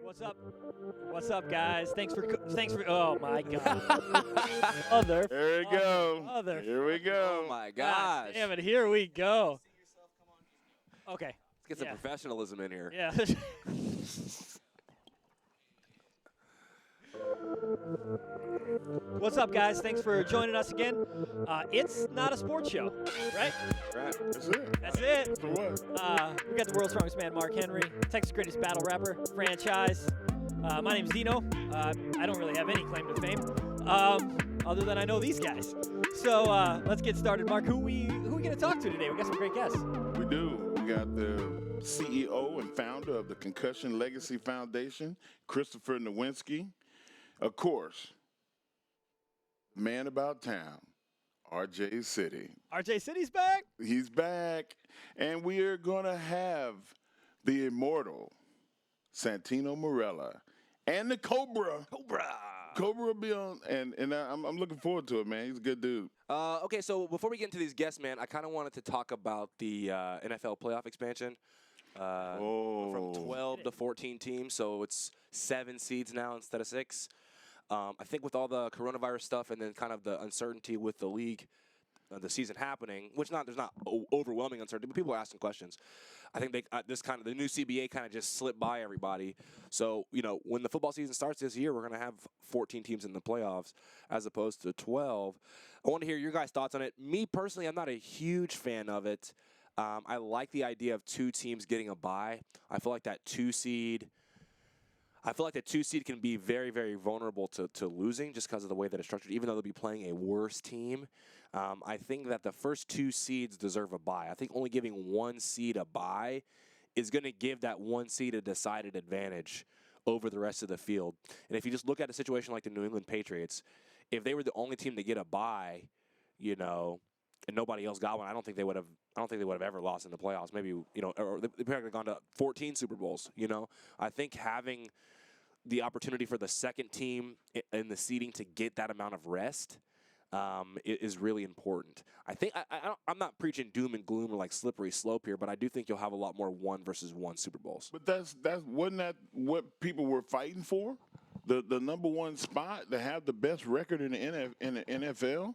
What's up? What's up, guys? Thanks for. Oh my God. There we go. Here we go. Oh my God gosh. damn it! Here we go. Okay. Let's get some professionalism in here. Yeah. What's up, guys? Thanks for joining us again. It's not a sports show, right? Right. That's it. That's it. So what? We got the world's strongest man, Mark Henry, Texas greatest battle rapper, franchise. My name's Dino. I don't really have any claim to fame, other than I know these guys. So let's get started. Mark, who we gonna talk to today? We got some great guests. We do. We got the CEO and founder of the Concussion Legacy Foundation, Christopher Nowinski. Of course, man about town, RJ City. RJ City's back. He's back, and we are going to have the immortal Santino Marella and the Cobra will be on, and I'm looking forward to it, man. He's a good dude. Okay, so before we get into these guests, man, I kind of wanted to talk about the NFL playoff expansion. From 12 to 14 teams, so it's 7 seeds now instead of 6. I think with all the coronavirus stuff and then kind of the uncertainty with the league, the season happening, which there's not overwhelming uncertainty, but people are asking questions. I think the new CBA kind of just slipped by everybody. So when the football season starts this year, we're going to have 14 teams in the playoffs as opposed to 12. I want to hear your guys' thoughts on it. Me personally, I'm not a huge fan of it. I like the idea of 2 teams getting a bye. I feel like that 2 seed can be very, very vulnerable to losing just because of the way that it's structured, even though they'll be playing a worse team. I think that the first 2 seeds deserve a bye. I think only giving 1 seed a bye is going to give that 1 seed a decided advantage over the rest of the field. And if you just look at a situation like the New England Patriots, if they were the only team to get a bye, and nobody else got one, I don't think they would have ever lost in the playoffs. Maybe, or they probably would have gone to 14 Super Bowls, I think having the opportunity for the second team in the seeding to get that amount of rest is really important. I think I'm not preaching doom and gloom or like slippery slope here, but I do think you'll have a lot more 1 versus 1 Super Bowls. But wasn't that what people were fighting for? The number 1 spot to have the best record in the NFL?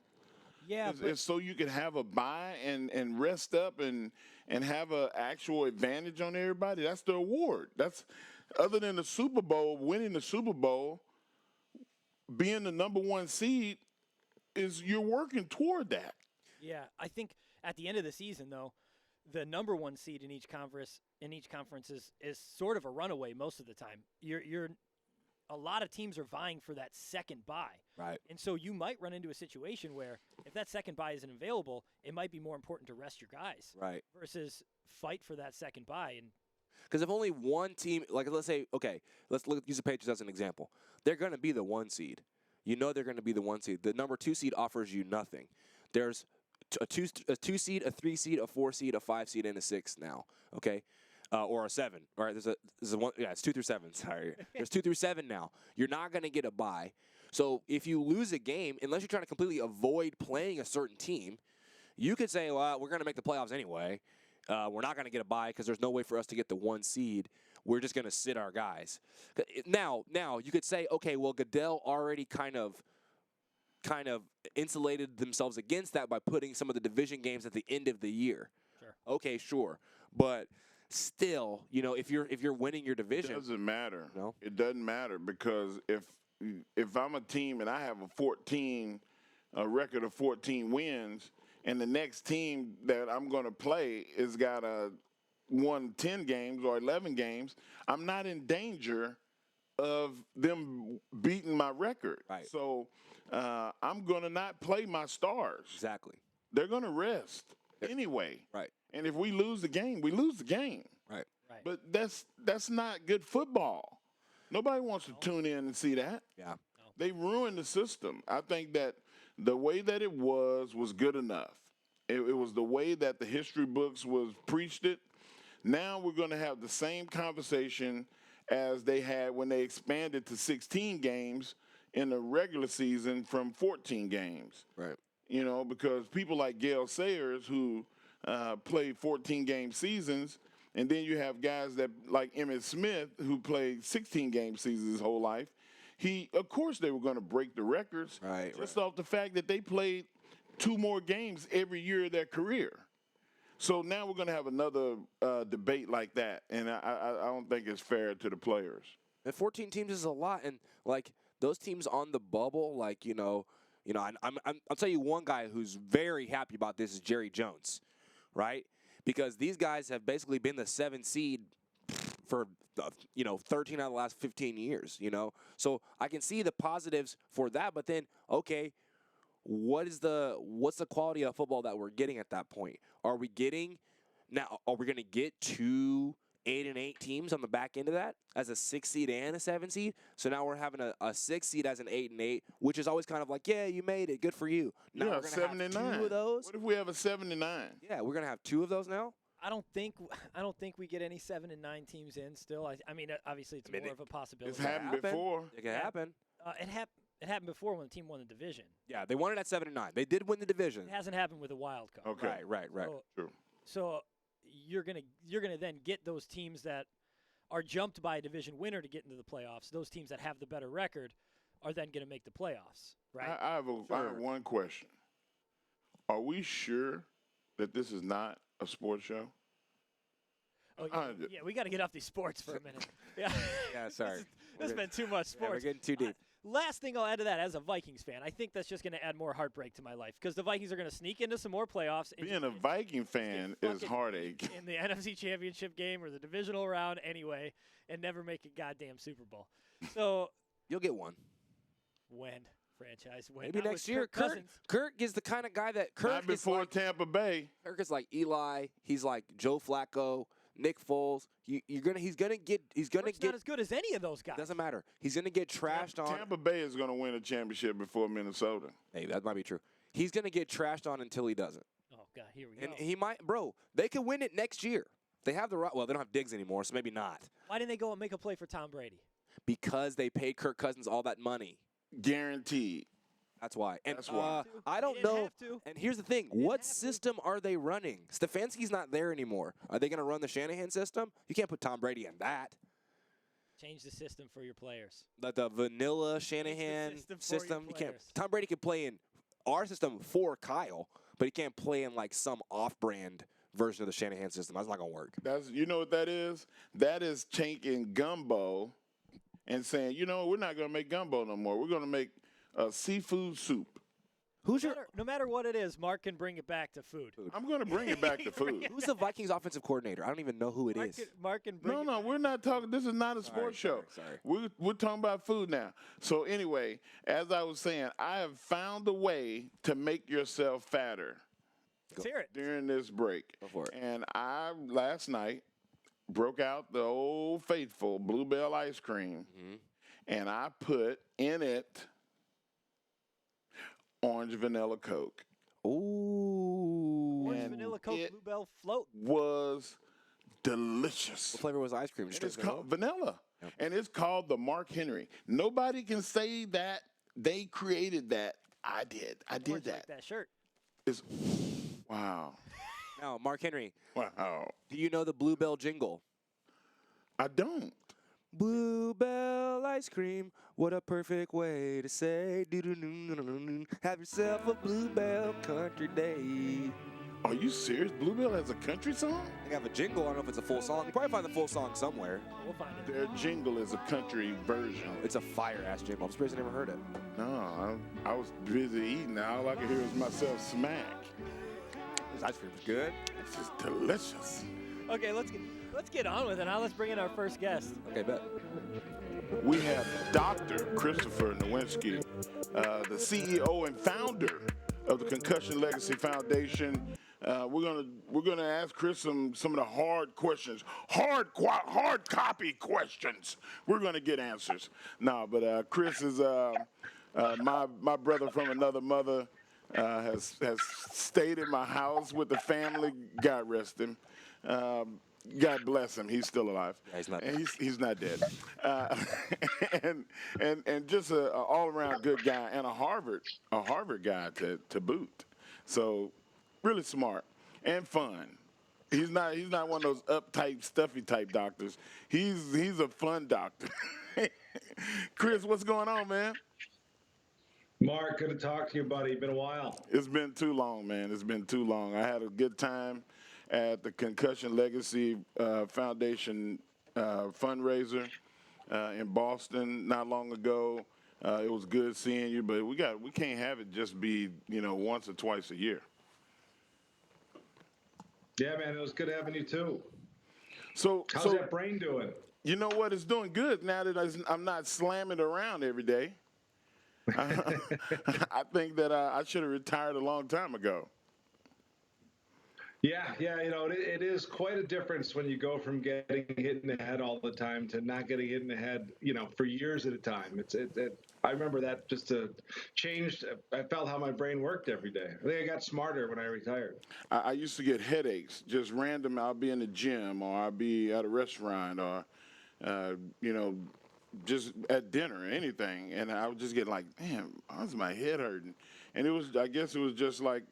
Yeah, it's so you can have a bye and rest up and have an actual advantage on everybody. That's the award. That's other than the Super Bowl, winning the Super Bowl, being the number 1 seed you're working toward that. Yeah, I think at the end of the season, though, the number 1 seed in each conference is sort of a runaway most of the time. A lot of teams are vying for that second bye. Right. And so you might run into a situation where if that second bye isn't available, it might be more important to rest your guys. Right. Versus fight for that second bye. And because if only 1 team, like let's say, okay, let's use the Patriots as an example. They're going to be the 1 seed. They're going to be the 1 seed. The number 2 seed offers you nothing. There's a 2 seed, a 3 seed, a 4 seed, a 5 seed, and a 6 now. Okay. Or a 7. All right, there's a 1. Yeah, it's 2 through 7. Sorry, there's 2 through 7 now. You're not going to get a bye. So if you lose a game, unless you're trying to completely avoid playing a certain team, you could say, well, we're going to make the playoffs anyway. We're not going to get a bye because there's no way for us to get the 1 seed. We're just going to sit our guys. Now you could say, okay, well, Goodell already kind of insulated themselves against that by putting some of the division games at the end of the year. Sure. Okay, sure, but still, if you're winning your division, It doesn't matter. No? It doesn't matter because if I'm a team and I have a record of 14 wins, and the next team that I'm going to play has got won 10 games or 11 games, I'm not in danger of them beating my record. Right. So I'm going to not play my stars. Exactly. They're going to rest anyway. Right. And if we lose the game, we lose the game. Right. But that's not good football. Nobody wants to tune in and see that. Yeah. No. They ruined the system. I think that the way that it was good enough. It was the way that the history books was preached it. Now we're going to have the same conversation as they had when they expanded to 16 games in the regular season from 14 games. Right. Because people like Gale Sayers, who played 14-game seasons, And then you have guys that like Emmitt Smith, who played 16-game seasons his whole life. Of course, they were going to break the records just off the fact that they played 2 more games every year of their career. So now we're going to have another debate like that, and I don't think it's fair to the players. And 14 teams is a lot, and like those teams on the bubble, like I'll tell you one guy who's very happy about this is Jerry Jones, right? Because these guys have basically been the 7 seed for 13 out of the last 15 years. So I can see the positives for that, but then what's the quality of football that we're getting at that point? Are we going to get 2 8-8 teams on the back end of that as a 6 seed and a 7 seed? So now we're having a 6 seed as an 8-8, which is always kind of like, yeah, you made it, good for you. Now we're going to have 2 of those. What if we have a 7-9? Yeah, we're going to have 2 of those now. I don't think we get any 7 and 9 teams in still. I mean, obviously it's more of a possibility. It's happened before. It can happen. It happened before when the team won the division. Yeah, they won it at 7 and 9. They did win the division. It hasn't happened with a wild card. Okay. Right. True. So you're gonna then get those teams that are jumped by a division winner to get into the playoffs. Those teams that have the better record are then going to make the playoffs, right? I have one question. Are we sure that this is not a sports show? Oh, yeah, we got to get off these sports for a minute. Yeah, yeah, sorry. This has been too much sports. Yeah, we're getting too deep. Last thing I'll add to that, as a Vikings fan, I think that's just going to add more heartbreak to my life because the Vikings are going to sneak into some more playoffs. Being a Viking fan is heartache. In the NFC Championship game or the divisional round anyway, and never make a goddamn Super Bowl. So you'll get one. When? Franchise when? Maybe next year. Kirk is the kind of guy that not before Tampa Bay. Kirk is like Eli. He's like Joe Flacco, Nick Foles. He's gonna get not as good as any of those guys. Doesn't matter. He's gonna get trashed on. Tampa Bay is gonna win a championship before Minnesota. Hey, that might be true. He's gonna get trashed on until he doesn't. Oh God, here we go. And he might, bro. They could win it next year. They have the right. Well, they don't have Diggs anymore, so maybe not. Why didn't they go and make a play for Tom Brady? Because they paid Kirk Cousins all that money. Guaranteed. That's why. And That's why. I don't know. And here's the thing. What system are they running? Stefanski's not there anymore. Are they going to run the Shanahan system? You can't put Tom Brady in that. Change the system for your players. The vanilla Shanahan system. You can't. Tom Brady could play in our system for Kyle, but he can't play in like some off-brand version of the Shanahan system. That's not going to work. You know what that is? That is taking gumbo and saying, we're not going to make gumbo no more. We're going to make seafood soup. No matter what it is, Mark can bring it back to food. I'm going to bring it back to food. Who's the Vikings offensive coordinator? I don't even know who it is. Mark can bring No, we're not talking. This is not a sports show. Sorry. We're talking about food now. So anyway, as I was saying, I have found a way to make yourself fatter. Let's hear it. During this break. Go for it. And I, last night, broke out the old faithful Bluebell ice cream, and I put in it orange vanilla Coke. Ooh. Orange vanilla Coke Bluebell float. Was delicious. What flavor was ice cream? It's called vanilla. Yep. And it's called the Mark Henry. Nobody can say that they created that. I did. I did that. Like that shirt. Wow. Now, Mark Henry. Wow. Do you know the Bluebell jingle? I don't. Bluebell ice cream, what a perfect way to say, have yourself a Bluebell country day. Are you serious? Bluebell has a country song? They have a jingle. I don't know if it's a full song. You probably find the full song somewhere. We'll find it. Their jingle is a country version. It's a fire-ass jingle. I'm surprised I never heard it. No, I was busy eating. All I could hear was myself smack. This ice cream is good. It's just delicious. Okay, let's get on with it. Now let's bring in our first guest. Okay, bet. We have Dr. Christopher Nowinski, the CEO and founder of the Concussion Legacy Foundation. We're gonna ask Chris some of the hard questions, hard copy questions. We're gonna get answers. No, but Chris is my brother from another mother. Has stayed in my house with the family. God rest him. God bless him. He's still alive. Yeah, he's not. And he's not dead. And just an all-around good guy and a Harvard guy to boot. So really smart and fun He's not one of those uptight, stuffy type doctors. He's a fun doctor. Chris, what's going on, man? Mark, good to talk to you, buddy. Been a while. It's been too long, man. It's been too long. I had a good time at the Concussion Legacy Foundation fundraiser in Boston not long ago. It was good seeing you, but we can't have it just be once or twice a year. Yeah, man, it was good having you too. So how's that brain doing? You know what? It's doing good now that I'm not slamming around every day. I think that I should have retired a long time ago. Yeah, it is quite a difference when you go from getting hit in the head all the time to not getting hit in the head, for years at a time. I remember that just changed. I felt how my brain worked every day. I think I got smarter when I retired. I used to get headaches, just random. I'll be in the gym or I'll be at a restaurant or, just at dinner or anything. And I would just get like, damn, how's my head hurting? And I guess it was just like,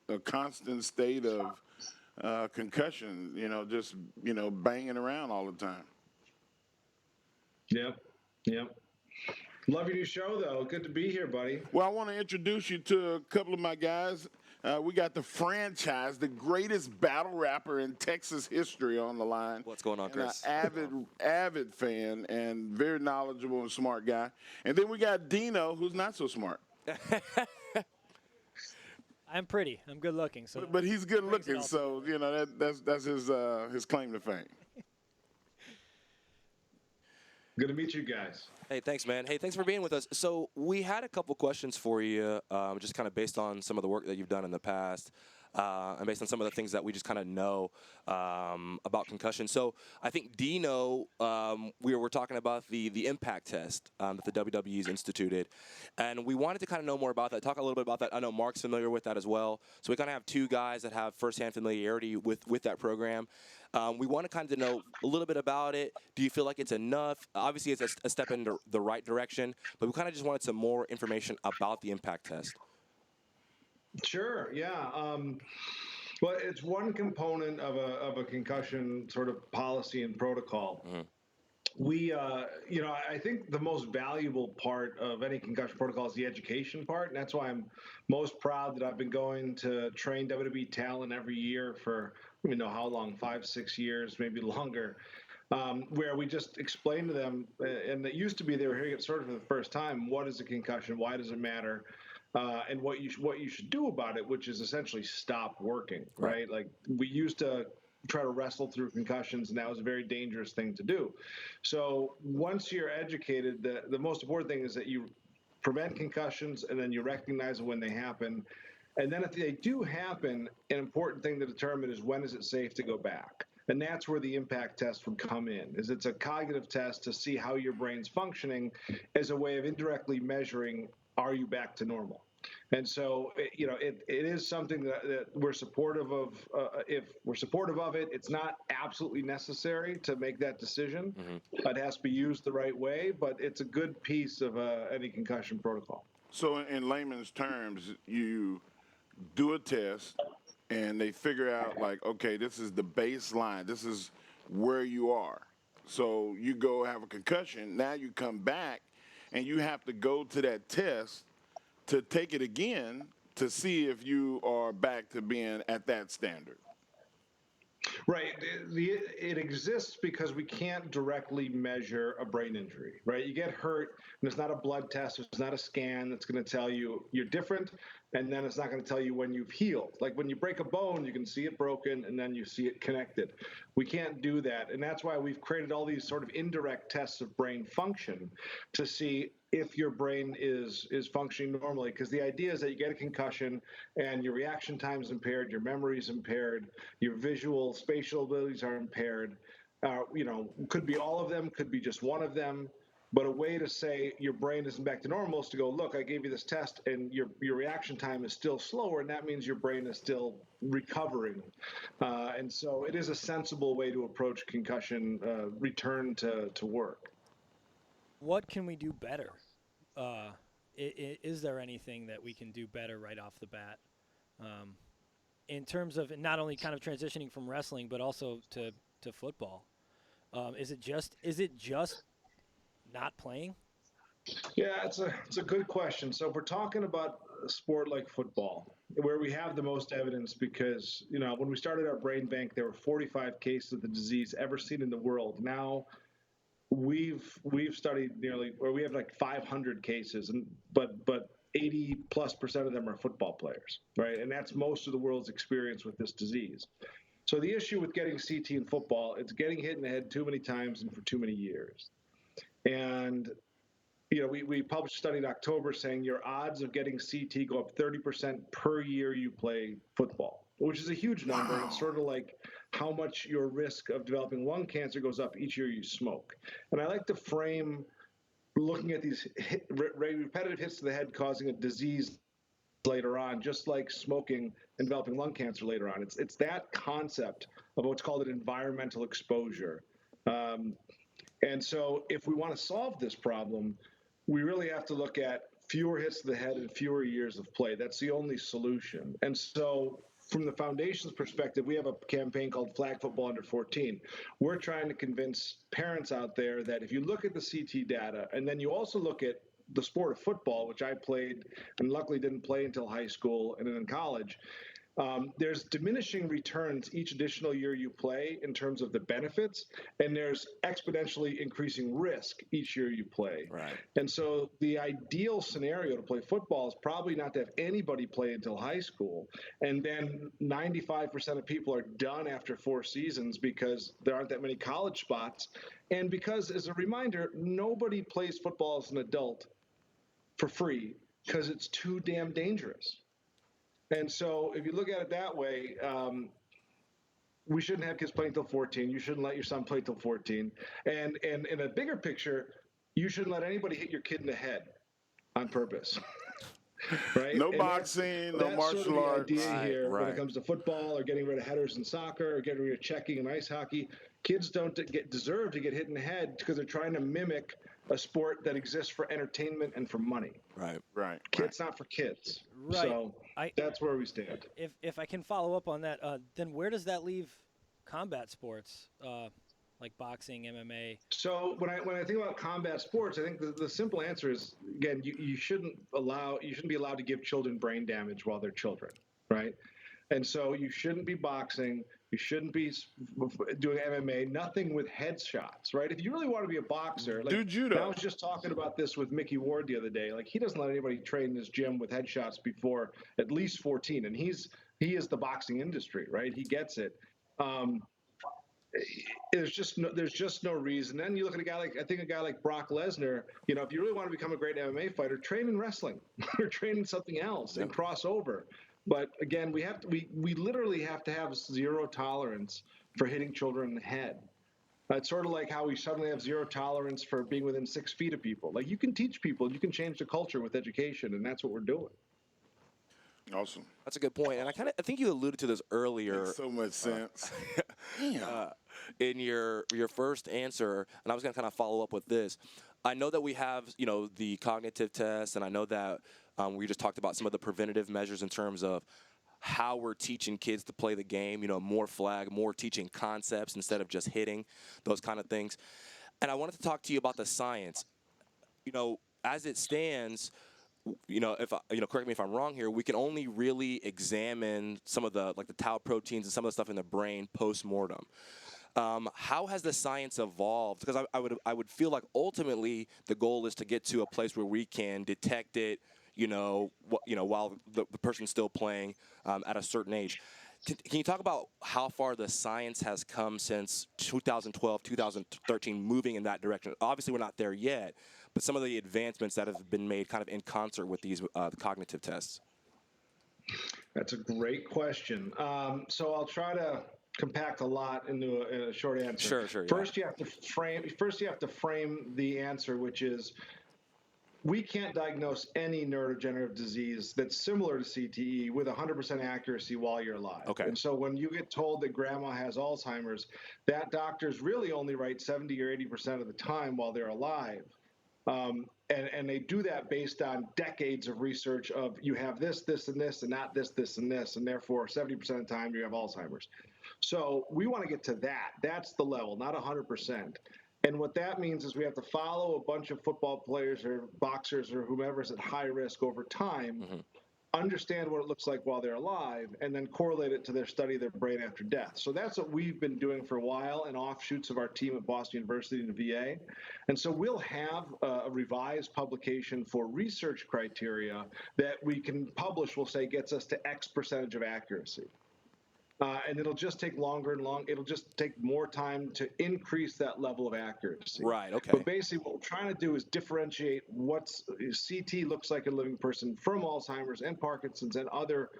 a constant state of concussion, just, banging around all the time. Yep. Love your new show, though. Good to be here, buddy. Well, I want to introduce you to a couple of my guys. We got the franchise, the greatest battle rapper in Texas history on the line. What's going on, Chris? An avid fan and very knowledgeable and smart guy. And then we got Dino, who's not so smart. I'm pretty. I'm good looking. So, but he's good looking, so that's his claim to fame. Good to meet you guys. Hey, thanks, man. Hey, thanks for being with us. So we had a couple questions for you, just kind of based on some of the work that you've done in the past, and based on some of the things that we just kind of know about concussion. So I think Dino, we were talking about the impact test that the WWE's instituted, and we wanted to kind of know more about that, talk a little bit about that. I know Mark's familiar with that as well. So we kind of have two guys that have firsthand familiarity with that program. We want to kind of know a little bit about it. Do you feel like it's enough? Obviously, it's a step in the right direction, but we kind of just wanted some more information about the impact test. Sure, yeah. Well, it's one component of a concussion sort of policy and protocol. Mm-hmm. We, I think the most valuable part of any concussion protocol is the education part, and that's why I'm most proud that I've been going to train WWE talent every year for, I don't even know how long, 5-6 years, maybe longer, where we just explain to them, and it used to be they were hearing it sort of for the first time, what is a concussion, why does it matter, and what you should do about it, which is essentially stop working, right? Like we used to try to wrestle through concussions, and that was a very dangerous thing to do. So once you're educated, the most important thing is that you prevent concussions and then you recognize when they happen. And then if they do happen, an important thing to determine is when is it safe to go back. And that's where the impact test would come in, is it's a cognitive test to see how your brain's functioning as a way of indirectly measuring, are you back to normal? And so, it is something that we're supportive of. If we're supportive of it, it's not absolutely necessary to make that decision. Mm-hmm. It has to be used the right way, but it's a good piece of any concussion protocol. So in layman's terms, you do a test and they figure out like, okay, this is the baseline. This is where you are. So you go have a concussion. Now you come back and you have to go to that test to take it again to see if you are back to being at that standard. Right. It exists because we can't directly measure a brain injury, right? You get hurt, and it's not a blood test, it's not a scan that's going to tell you you're different, and then it's not going to tell you when you've healed. Like when you break a bone, you can see it broken, and then you see it connected. We can't do that, and that's why we've created all these sort of indirect tests of brain function to see if your brain is functioning normally, because the idea is that you get a concussion and your reaction time is impaired, your memory is impaired, your visual, spatial abilities are impaired. Could be all of them, could be just one of them. But a way to say your brain isn't back to normal is to go, look, I gave you this test and your reaction time is still slower, and that means your brain is still recovering. And so it is a sensible way to approach concussion return to work. What can we do better? Is there anything that we can do better right off the bat? in terms of not only kind of transitioning from wrestling but also to football. Is it just not playing? Yeah, it's a good question. So if we're talking about a sport like football, where we have the most evidence, because when we started our brain bank, there were 45 cases of the disease ever seen in the world. Now we've studied we have like 500 cases, but 80+% of them are football players, right? And that's most of the world's experience with this disease. So the issue with getting CT in football, it's getting hit in the head too many times and for too many years. And we published a study in October saying your odds of getting CT go up 30% per year you play football, which is a huge number. Wow. It's sort of like how much your risk of developing lung cancer goes up each year you smoke. And I like to frame looking at these repetitive hits to the head causing a disease later on, just like smoking and developing lung cancer later on. It's that concept of what's called an environmental exposure. And so if we want to solve this problem, we really have to look at fewer hits to the head and fewer years of play. That's the only solution. And so from the foundation's perspective, we have a campaign called Flag Football Under 14. We're trying to convince parents out there that if you look at the CT data and then you also look at the sport of football, which I played and luckily didn't play until high school and then in college, there's diminishing returns each additional year you play in terms of the benefits, and there's exponentially increasing risk each year you play. Right. And so the ideal scenario to play football is probably not to have anybody play until high school, and then 95% of people are done after 4 seasons because there aren't that many college spots, and because, as a reminder, nobody plays football as an adult for free because it's too damn dangerous. And so if you look at it that way, we shouldn't have kids playing till 14. You shouldn't let your son play till 14. And in a bigger picture, you shouldn't let anybody hit your kid in the head on purpose. Right? No boxing, no martial arts. That's sort of the idea here when it comes to football or getting rid of headers in soccer or getting rid of checking in ice hockey. Kids don't deserve to get hit in the head because they're trying to mimic a sport that exists for entertainment and for money. Right. It's not for kids. Right. So that's where we stand. If I can follow up on that, then where does that leave combat sports like boxing, MMA? So when I think about combat sports, I think the simple answer is, again, you shouldn't be allowed to give children brain damage while they're children, right? And so you shouldn't be boxing. You shouldn't be doing MMA, nothing with headshots, right? If you really want to be a boxer, like, do judo. I was just talking about this with Mickey Ward the other day. Like, he doesn't let anybody train in his gym with headshots before at least 14. And he is the boxing industry, right? He gets it. There's just no reason. Then you look at a guy like Brock Lesnar. If you really want to become a great MMA fighter, train in wrestling or train in something else and cross over. But again, we literally have to have zero tolerance for hitting children in the head. It's sort of like how we suddenly have zero tolerance for being within 6 feet of people. Like, you can teach people, you can change the culture with education, and that's what we're doing. Awesome. That's a good point, and I think you alluded to this earlier. Makes so much sense. In your first answer, and I was going to kind of follow up with this. I know that we have the cognitive tests, and I know that we just talked about some of the preventative measures in terms of how we're teaching kids to play the game. More flag, more teaching concepts instead of just hitting, those kind of things. And I wanted to talk to you about the science. As it stands, if correct me if I'm wrong here, we can only really examine some of the tau proteins and some of the stuff in the brain post-mortem. How has the science evolved? Because I would feel like ultimately the goal is to get to a place where we can detect it, while the person's still playing at a certain age. Can you talk about how far the science has come since 2012, 2013, moving in that direction? Obviously, we're not there yet, but some of the advancements that have been made kind of in concert with these cognitive tests. That's a great question. So I'll try to compact a lot into a short answer. Sure. First, you have to frame the answer, which is, we can't diagnose any neurodegenerative disease that's similar to CTE with 100% accuracy while you're alive. Okay. And so when you get told that grandma has Alzheimer's, that doctor's really only right 70 or 80% of the time while they're alive. And they do that based on decades of research of you have this, this, and this, and not this, this, and this, and therefore 70% of the time you have Alzheimer's. So we want to get to that. That's the level, not 100%. And what that means is we have to follow a bunch of football players or boxers or whomever is at high risk over time, understand what it looks like while they're alive, and then correlate it to their study of their brain after death. So that's what we've been doing for a while and offshoots of our team at Boston University and the VA. And so we'll have a revised publication for research criteria that we can publish, we'll say gets us to X percentage of accuracy. And it'll just take longer and it'll just take more time to increase that level of accuracy. Right, okay. But basically what we're trying to do is differentiate what CT looks like in a living person from Alzheimer's and Parkinson's and other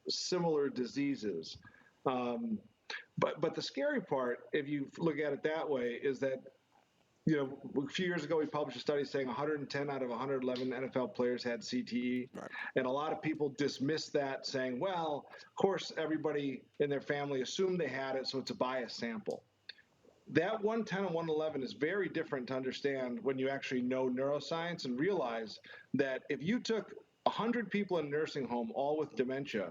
similar diseases. But the scary part, if you look at it that way, is that a few years ago, we published a study saying 110 out of 111 NFL players had CTE. Right. And a lot of people dismissed that, saying, well, of course, everybody in their family assumed they had it, so it's a biased sample. That 110 and 111 is very different to understand when you actually know neuroscience and realize that if you took 100 people in a nursing home, all with dementia,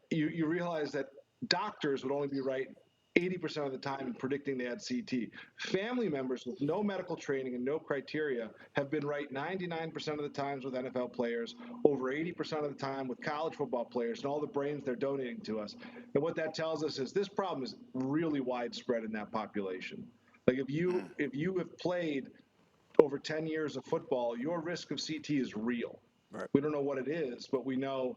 you realize that doctors would only be right 80% of the time in predicting they had CT. Family members with no medical training and no criteria have been right 99% of the times with NFL players, over 80% of the time with college football players and all the brains they're donating to us. And what that tells us is this problem is really widespread in that population. Like if you have played over 10 years of football, your risk of CT is real. Right. We don't know what it is, but we know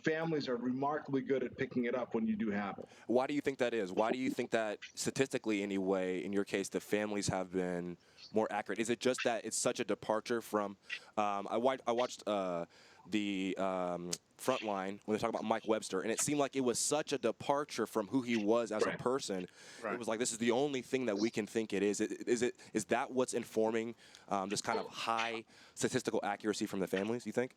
families are remarkably good at picking it up when you do have it. Why do you think that is? Why do you think that statistically anyway, in your case, the families have been more accurate? Is it just that it's such a departure from I watched the Frontline when they talk about Mike Webster, and it seemed like it was such a departure from who he was as a person. Right. It was like, this is the only thing that we can think it is. Is that what's informing this kind of high statistical accuracy from the families, you think?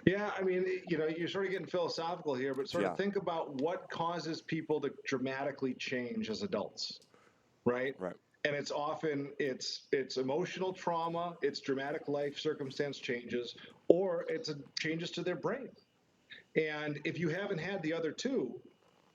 Yeah, I mean, you're sort of getting philosophical here, but sort of think about what causes people to dramatically change as adults, right? Right. And it's often it's emotional trauma, it's dramatic life circumstance changes, or it's changes to their brain. And if you haven't had the other two,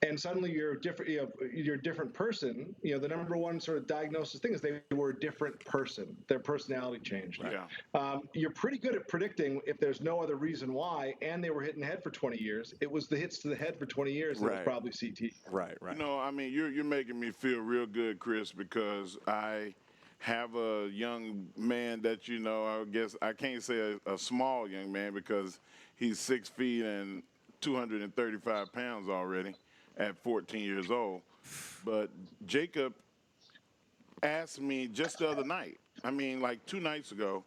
and suddenly you're different, you're a different person, the number one sort of diagnosis thing is they were a different person. Their personality changed. Right. Yeah. You're pretty good at predicting if there's no other reason why, and they were hitting the head for 20 years. It was the hits to the head for 20 years that was probably CT. Right. I mean, you're making me feel real good, Chris, because I have a young man that, I guess I can't say a small young man because he's 6 feet and 235 pounds already at 14 years old. But Jacob asked me just the other night, like 2 nights ago,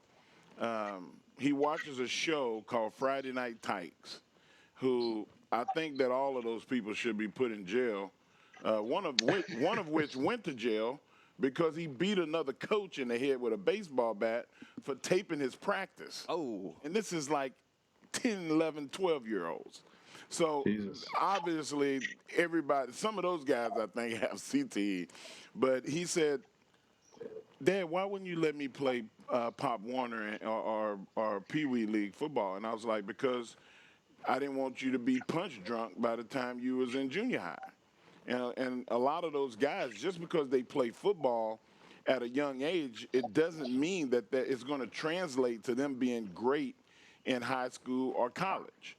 he watches a show called Friday Night Tykes, who I think that all of those people should be put in jail, one of which went to jail because he beat another coach in the head with a baseball bat for taping his practice. Oh. And this is like 10, 11, 12-year-olds. So obviously everybody, some of those guys I think have CTE, but he said, Dad, why wouldn't you let me play Pop Warner or Pee Wee League football? And I was like, because I didn't want you to be punch drunk by the time you was in junior high. And a lot of those guys, just because they play football at a young age, it doesn't mean that it's going to translate to them being great in high school or college.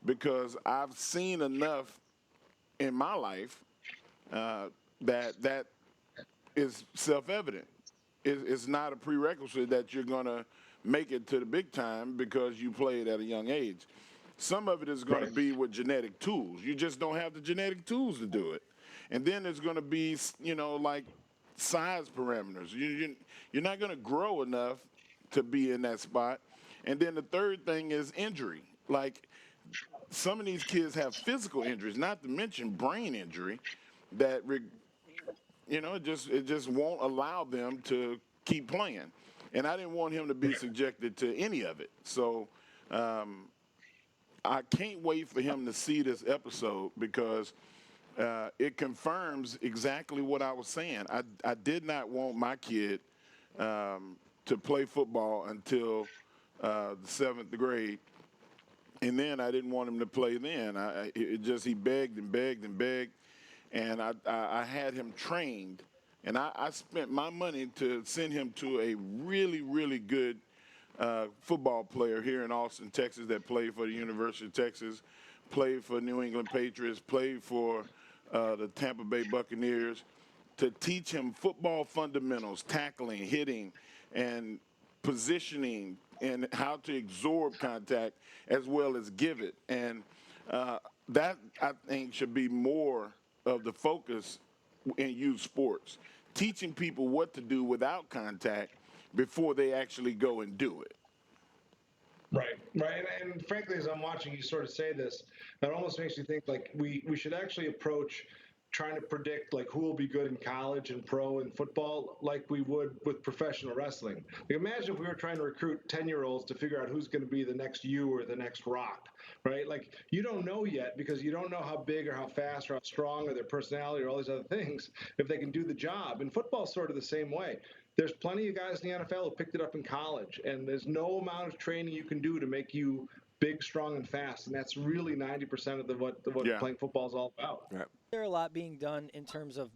Because I've seen enough in my life that is self-evident. It's not a prerequisite that you're going to make it to the big time because you played at a young age. Some of it is going to be with genetic tools. You just don't have the genetic tools to do it. And then there's going to be, like size parameters. You're not going to grow enough to be in that spot. And then the third thing is injury. Like, some of these kids have physical injuries, not to mention brain injury, that it just won't allow them to keep playing. And I didn't want him to be subjected to any of it. So I can't wait for him to see this episode because it confirms exactly what I was saying. I did not want my kid to play football until the 7th grade. And then I didn't want him to play then. He begged and begged and begged. And I had him trained. And I spent my money to send him to a really, really good football player here in Austin, Texas, that played for the University of Texas, played for New England Patriots, played for the Tampa Bay Buccaneers, to teach him football fundamentals, tackling, hitting, and positioning, and how to absorb contact as well as give it. And that, I think, should be more of the focus in youth sports, teaching people what to do without contact before they actually go and do it. Right. And frankly, as I'm watching you sort of say this, it almost makes me think like we should actually approach trying to predict like who will be good in college and pro and football like we would with professional wrestling. Like, imagine if we were trying to recruit 10-year-olds to figure out who's going to be the next you or the next Rock, right? Like, you don't know yet because you don't know how big or how fast or how strong or their personality or all these other things, if they can do the job. And football's sort of the same way. There's plenty of guys in the NFL who picked it up in college, and there's no amount of training you can do to make you big, strong, and fast. And that's really 90% of what playing football is all about. Right. Is there a lot being done in terms of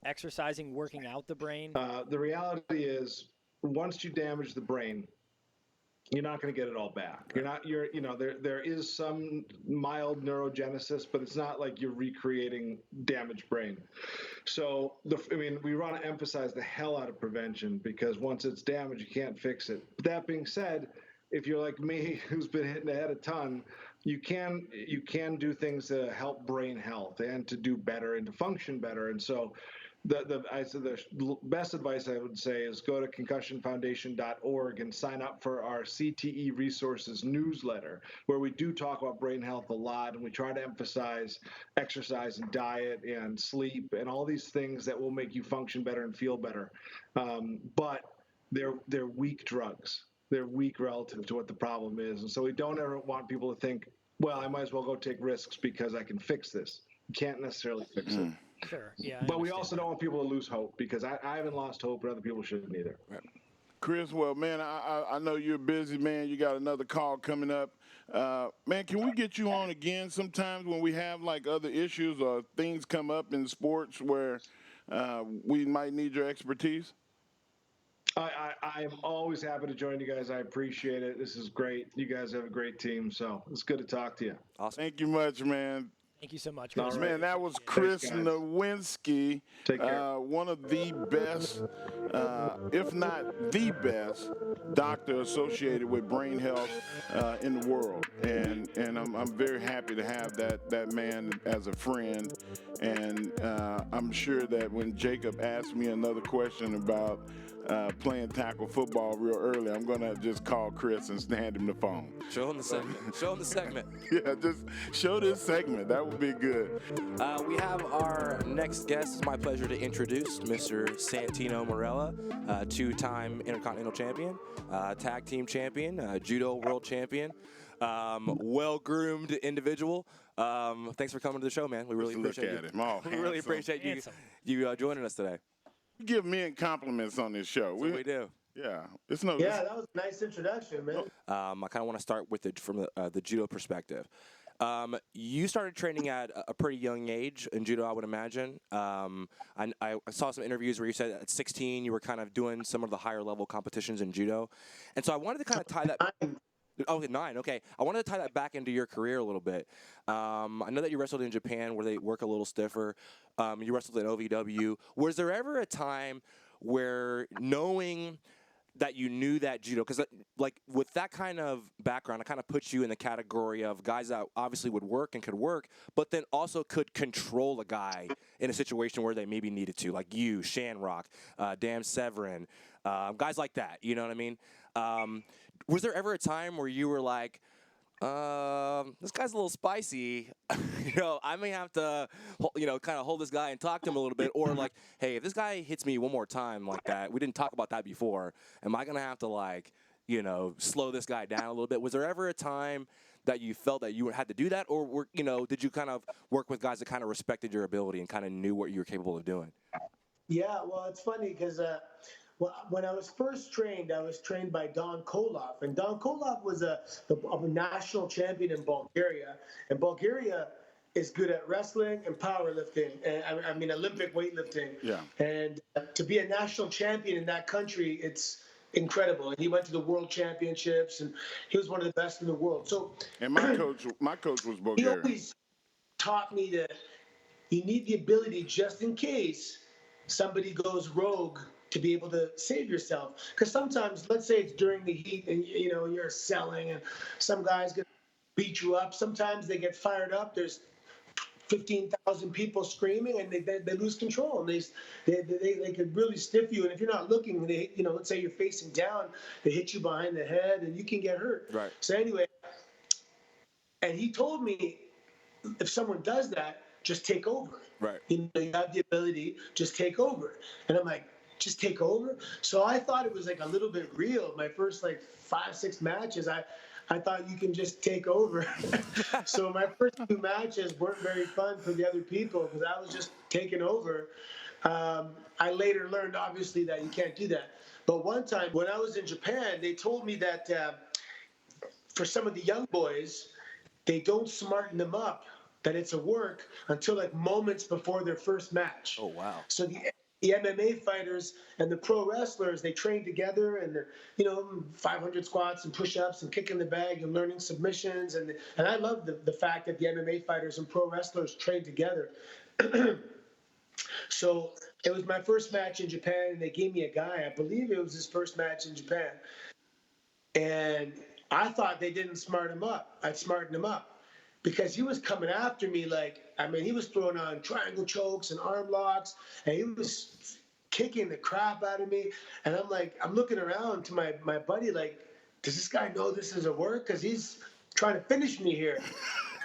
exercising, working out the brain? The reality is, once you damage the brain, you're not going to get it all back. There is some mild neurogenesis, but it's not like you're recreating damaged brain. So, we want to emphasize the hell out of prevention, because once it's damaged, you can't fix it. But that being said, if you're like me, who's been hitting the head a ton, you can do things to help brain health and to do better and to function better. And so the best advice I would say is go to concussionfoundation.org and sign up for our CTE resources newsletter, where we do talk about brain health a lot, and we try to emphasize exercise and diet and sleep and all these things that will make you function better and feel better. But they're weak drugs. They're weak relative to what the problem is. And so we don't ever want people to think, well, I might as well go take risks because I can fix this. You can't necessarily fix it. Sure, yeah. But we also don't want people to lose hope, because I haven't lost hope, and other people shouldn't either. Right. Chris, well, man, I know you're busy, man. You got another call coming up. Man, can we get you on again sometimes when we have like other issues or things come up in sports where we might need your expertise? I'm always happy to join you guys. I appreciate it. This is great. You guys have a great team, so it's good to talk to you. Awesome. Thank you much, man. Thank you so much, All Chris. right. Man, that was Chris Thanks, guys. Nowinski, Take care. one of the best, if not the best, doctor associated with brain health in the world. And I'm very happy to have that man as a friend. And I'm sure that when Jacob asked me another question about playing tackle football real early, I'm going to just call Chris and hand him the phone. Show him the segment. Show him the segment. Yeah, just show this segment. That would be good. We have our next guest. It's my pleasure to introduce Mr. Santino Marella, two-time Intercontinental Champion, Tag Team Champion, Judo World Champion, well-groomed individual. Thanks for coming to the show, man. We really appreciate Look at him. Oh, We really appreciate you joining us today. Give men compliments on this show. We do. Yeah, it's no. Yeah, that was a nice introduction, man. I kind of want to start with from the judo perspective. You started training at a pretty young age in judo, I would imagine. I saw some interviews where you said at 16 you were kind of doing some of the higher level competitions in judo, and so I wanted to kind of tie that. Oh, 9. Okay. I wanted to tie that back into your career a little bit. I know that you wrestled in Japan where they work a little stiffer. You wrestled in OVW. Was there ever a time where knowing that you knew that judo, because like with that kind of background, it kind of puts you in the category of guys that obviously would work and could work, but then also could control a guy in a situation where they maybe needed to, like you, Shanrock, Dan Severin, guys like that. You know what I mean? Was there ever a time where you were like, this guy's a little spicy, I may have to, kind of hold this guy and talk to him a little bit, or like, hey, if this guy hits me one more time like that, we didn't talk about that before, am I going to have to slow this guy down a little bit? Was there ever a time that you felt that you had to do that, or did you kind of work with guys that kind of respected your ability and kind of knew what you were capable of doing? Yeah, well, it's funny because Well, when I was first trained, I was trained by Don Koloff, and Don Koloff was a national champion in Bulgaria, and Bulgaria is good at wrestling and powerlifting, and I mean Olympic weightlifting. Yeah. And to be a national champion in that country, it's incredible. And he went to the World Championships, and he was one of the best in the world. So, And my coach was he Bulgarian. always taught me that you need the ability just in case somebody goes rogue to be able to save yourself. Because sometimes, let's say it's during the heat and you're selling and some guys get beat you up. Sometimes they get fired up. There's 15,000 people screaming and they lose control and they could really stiff you. And if you're not looking, let's say you're facing down, they hit you behind the head and you can get hurt. Right. So anyway, and he told me, if someone does that, just take over. Right. You have the ability, just take over. And I'm like, just take over? So I thought it was like a little bit real. My first 5-6 matches, I thought you can just take over. So my first 2 matches weren't very fun for the other people because I was just taking over. I later learned, obviously, that you can't do that. But one time when I was in Japan, they told me that for some of the young boys, they don't smarten them up that it's a work until moments before their first match. Oh, wow. So the MMA fighters and the pro wrestlers, they train together and they're, 500 squats and push-ups and kicking the bag and learning submissions. And I love the fact that the MMA fighters and pro wrestlers train together. So it was my first match in Japan and they gave me a guy, I believe it was his first match in Japan. And I thought they didn't smart him up. I'd smarten him up. Because he was coming after me he was throwing on triangle chokes and arm locks, and he was kicking the crap out of me. And I'm looking around to my buddy does this guy know this is a work? Because he's trying to finish me here.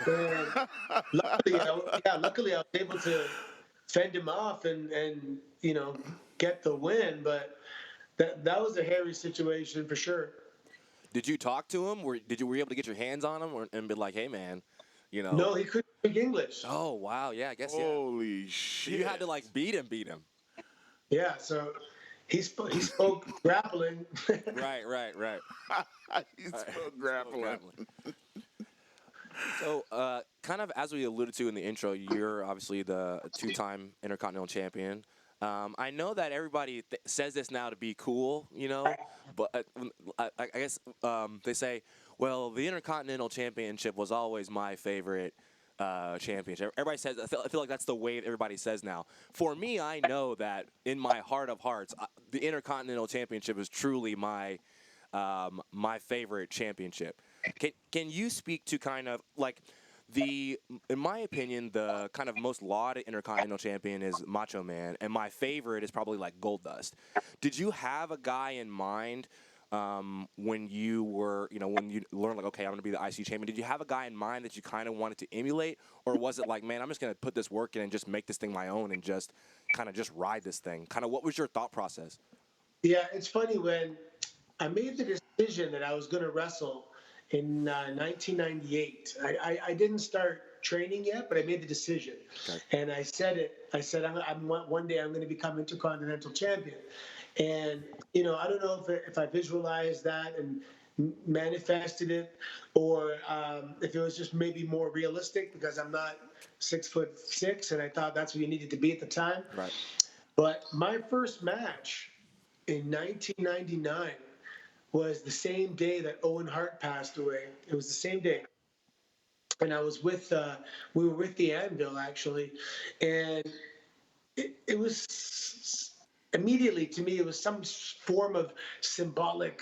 And luckily I was able to fend him off and get the win. But that was a hairy situation for sure. Did you talk to him? Were you able to get your hands on him and be like, hey, man, No, he couldn't speak English. Oh, wow. Yeah, I guess, Holy shit. You had to, beat him. Yeah, so he spoke grappling. Right. He spoke grappling. So, kind of as we alluded to in the intro, you're obviously the 2-time Intercontinental Champion. I know that everybody says this now to be cool, but I guess they say, well, the Intercontinental Championship was always my favorite championship. Everybody says, I feel like that's the way everybody says now. For me, I know that in my heart of hearts, the Intercontinental Championship is truly my favorite championship. Can you speak to kind of in my opinion, the kind of most lauded Intercontinental Champion is Macho Man, and my favorite is probably Goldust. Did you have a guy in mind when you were, when you learned okay, I'm going to be the IC champion? Did you have a guy in mind that you kind of wanted to emulate, or was it man, I'm just going to put this work in and just make this thing my own and just ride this thing? Kind of what was your thought process? Yeah, it's funny when I made the decision that I was going to wrestle in 1998. I didn't start training yet, but I made the decision. Okay. And I said it. I said, one day I'm going to become Intercontinental Champion. And, I don't know if I visualized that and manifested it, or if it was just maybe more realistic because I'm not 6'6", and I thought that's what you needed to be at the time. Right. But my first match in 1999 was the same day that Owen Hart passed away. It was the same day. And I was we were with the Anvil, actually. And it was, immediately to me, it was some form of symbolic,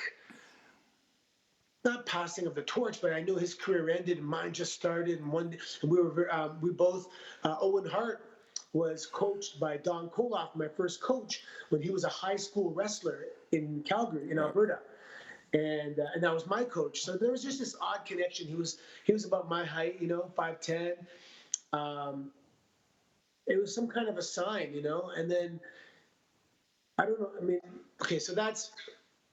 not passing of the torch, but I knew his career ended and mine just started. And we both, Owen Hart was coached by Don Koloff, my first coach, when he was a high school wrestler in Calgary, in Alberta. And that was my coach. So there was just this odd connection. He was about my height, 5'10". It was some kind of a sign, And then I don't know. I mean, okay, so that's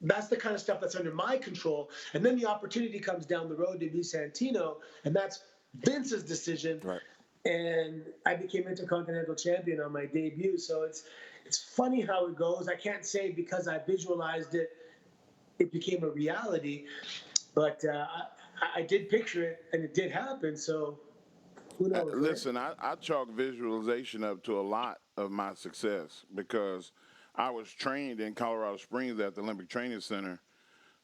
the kind of stuff that's under my control. And then the opportunity comes down the road to be Santino, and that's Vince's decision. Right. And I became Intercontinental Champion on my debut. So It's funny how it goes. I can't say because I visualized it, it became a reality, but I did picture it and it did happen. So who knows? Right? Listen, I chalk visualization up to a lot of my success because I was trained in Colorado Springs at the Olympic Training Center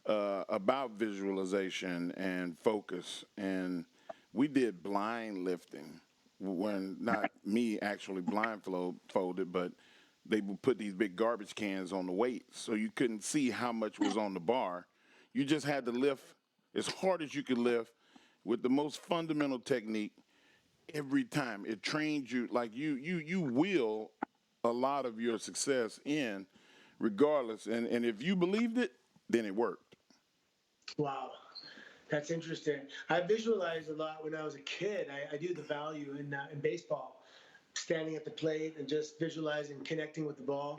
about visualization and focus, and we did blind lifting when not me actually blindfolded, but they would put these big garbage cans on the weights so you couldn't see how much was on the bar. You just had to lift as hard as you could lift with the most fundamental technique every time. It trained you like you will a lot of your success in regardless. And if you believed it, then it worked. Wow. That's interesting. I visualized a lot when I was a kid. I do the value in baseball, standing at the plate and just visualizing connecting with the ball.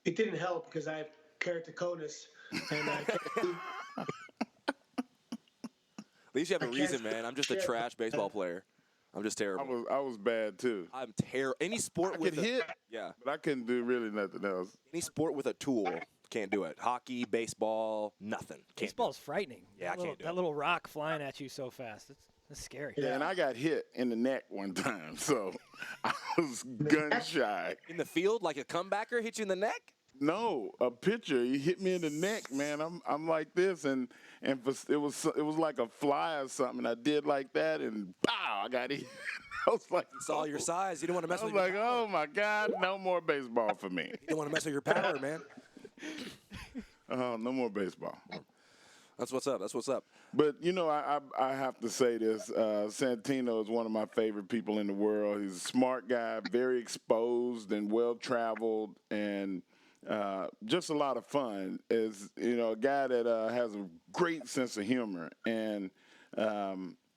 It didn't help because I have keratoconus and I can't. At least you have a I can't reason, man. I'm just a trash baseball player. I'm just terrible. I was bad too. I'm terrible. Any sport I with could hit, yeah, but I couldn't do really nothing else. any sport with a tool, can't do it. Hockey, baseball, nothing. Can't do it. Baseball's frightening. Yeah, I can't do That it. little rock flying at you so fast. It's scary. Yeah, and I got hit in the neck one time, so I was gun shy. In the field, like a comebacker hit you in the neck? No, a pitcher. He hit me in the neck, man. I'm like this, and it was like a fly or something. I did like that, and pow, I got hit. I was like, It's all your size. You don't want to mess I was with like, your power. oh my God, no more baseball for me. You don't want to mess with your power, man. Oh, no more baseball. That's what's up. That's what's up. But you know, I have to say this. Santino is one of my favorite people in the world. He's a smart guy, very exposed and well traveled, and just a lot of fun. Is a guy that has a great sense of humor, and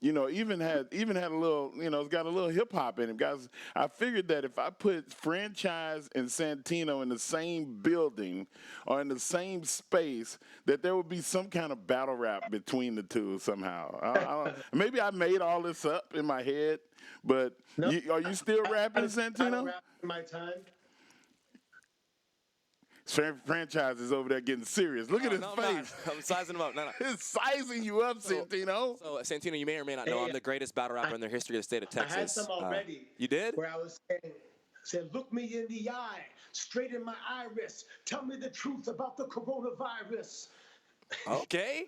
even had a little, it's got a little hip hop in him. Guys, I figured that if I put Franchise and Santino in the same building or in the same space, that there would be some kind of battle rap between the two somehow. Maybe I made all this up in my head, but No. are you still rapping, I Santino? rap in my time. Franchise is over there getting serious. Look at his No, I'm face. not. I'm sizing him up. No. He's sizing you up, Santino. So, Santino, you may or may not know Hey, I'm the greatest battle rapper in the history of the state of Texas. I had some already. You did? Where I was saying, look me in the eye, straight in my iris. Tell me the truth about the coronavirus. Okay.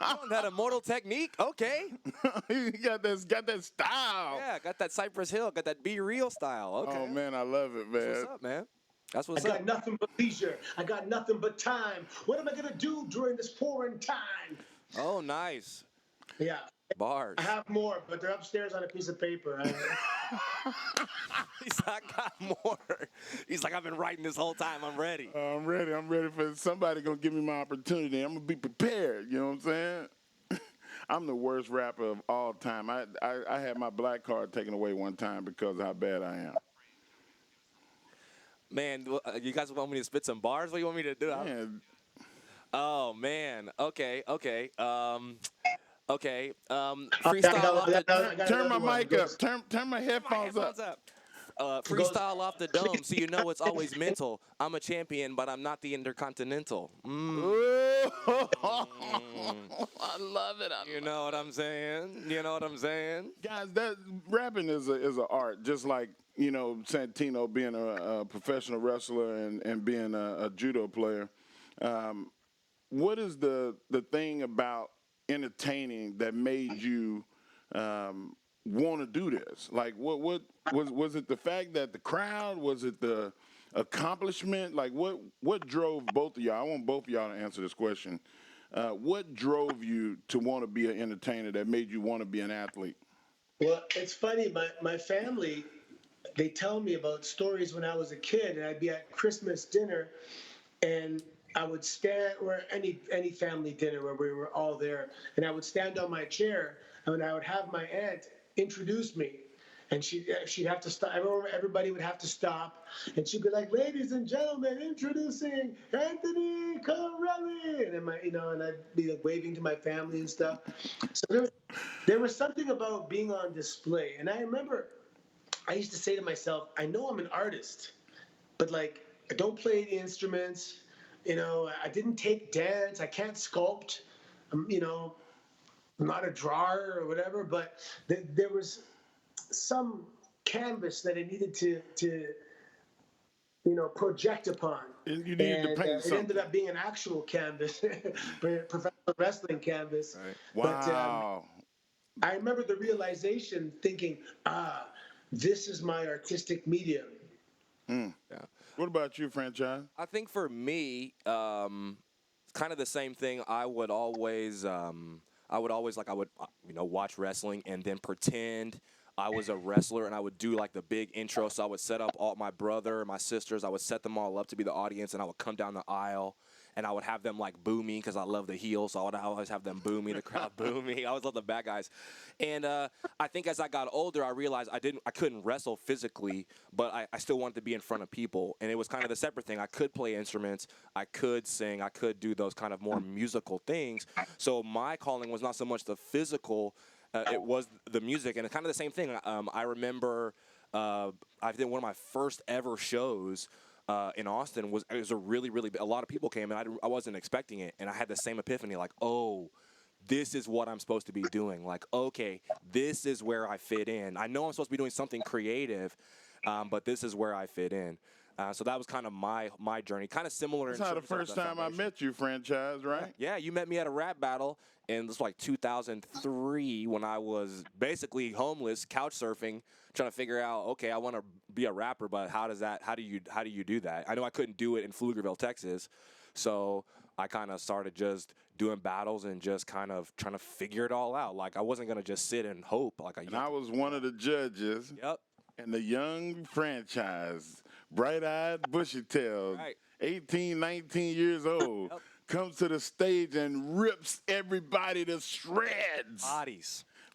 You want that immortal technique? Okay. He got that style. Yeah, got that Cypress Hill, got that Be Real style. Okay. Oh man, I love it, man. What's up, man? That's I what's got up. nothing but leisure. I got nothing but time. What am I going to do during this foreign time? Oh, nice. Yeah. Bars. I have more, but they're upstairs on a piece of paper. He's like, I got more. He's like, I've been writing this whole time. I'm ready. I'm ready. I'm ready for somebody gonna give me my opportunity. I'm gonna be prepared. You know what I'm saying? I'm the worst rapper of all time. I had my black card taken away one time because of how bad I am. Man, you guys want me to spit some bars? What do you want me to do? Man, Oh, man. Okay. Freestyle off I the got turn my another one. mic up. Turn my headphones up. Freestyle off the dome, so you know it's always mental. I'm a champion, but I'm not the intercontinental. I love it. You know what I'm saying? You know what I'm saying? Guys, that rapping is an art, just like Santino being a professional wrestler and being a judo player. What is the thing about entertaining that made you want to do this? Like, what was it? The fact that the crowd? Was it the accomplishment? Like, what drove both of y'all? I want both of y'all to answer this question. What drove you to want to be an entertainer that made you want to be an athlete? Well, it's funny. My family, they tell me about stories when I was a kid, and I'd be at Christmas dinner, and I would stand, or any family dinner where we were all there, and I would stand on my chair, and I would have my aunt introduce me, and she'd have to stop. Everybody would have to stop, and she'd be like, "Ladies and gentlemen, introducing Anthony Corelli," and and I'd be like waving to my family and stuff. So there was something about being on display, and I remember I used to say to myself, "I know I'm an artist, but like I don't play the instruments. I didn't take dance. I can't sculpt. I'm not a drawer or whatever. But there was some canvas that I needed to project upon. And you needed to And paint it ended something. up being an actual canvas, professional wrestling canvas. Right. But Wow. I remember the realization thinking, this is my artistic medium. Mm. Yeah. What about you, Franchise? I think for me, kind of the same thing. I would always watch wrestling and then pretend I was a wrestler, and I would do like the big intro. So I would set up all my brother, my sisters. I would set them all up to be the audience, and I would come down the aisle, and I would have them like boo me because I love the heels. So I would always have them boo me, the crowd boo me. I always love the bad guys. And I think as I got older, I realized I couldn't wrestle physically, but I still wanted to be in front of people. And it was kind of the separate thing. I could play instruments, I could sing, I could do those kind of more musical things. So my calling was not so much the physical. It was the music, and it's kind of the same thing. I remember I did one of my first ever shows in Austin. It was a really, really a lot of people came, and I wasn't expecting it, and I had the same epiphany, like, oh, this is what I'm supposed to be doing. Like, okay, this is where I fit in. I know I'm supposed to be doing something creative, but this is where I fit in. So that was kind of my journey, kind of similar. That's how the first time I met you, Franchise, right? Yeah, you met me at a rap battle, and this was like 2003 when I was basically homeless, couch surfing, trying to figure out, okay, I want to be a rapper, but how do you do that? I know I couldn't do it in Pflugerville, Texas, so I kind of started just doing battles and just kind of trying to figure it all out. Like I wasn't gonna just sit and hope. And I was one of the judges. Yep. And the young Franchise, bright-eyed, bushy-tailed, Right. 18, 19 years old, Yep. comes to the stage and rips everybody to shreds.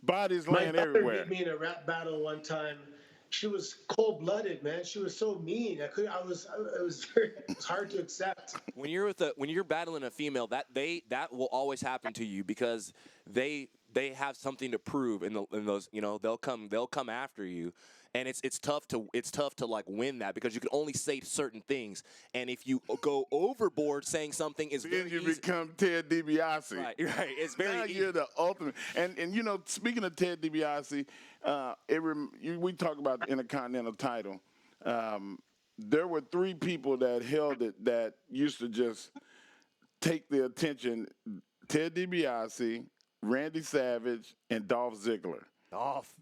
Bodies My laying daughter everywhere. beat me in a rap battle one time. She was cold-blooded, man. She was so mean. It was hard to accept. When you're battling a female, that will always happen to you because they have something to prove in those, they'll come after you, and it's tough to like win that because you can only say certain things, and if you go overboard saying something, is Then very you easy. become Ted DiBiase. Right. It's very Now easy. you're the ultimate. And speaking of Ted DiBiase, we talk about the Intercontinental title. There were 3 people that held it that used to just take the attention: Ted DiBiase, Randy Savage, and Dolph Ziggler. Off.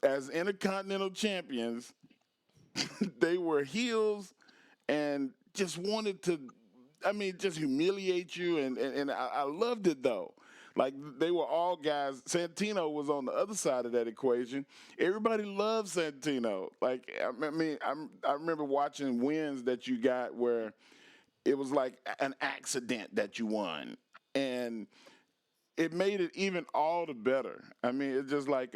As Intercontinental champions, they were heels and just wanted to, just humiliate you. And I loved it, though. Like, they were all guys. Santino was on the other side of that equation. Everybody loved Santino. Like, I remember watching wins that you got where it was like an accident that you won. And it made it even all the better. It's just like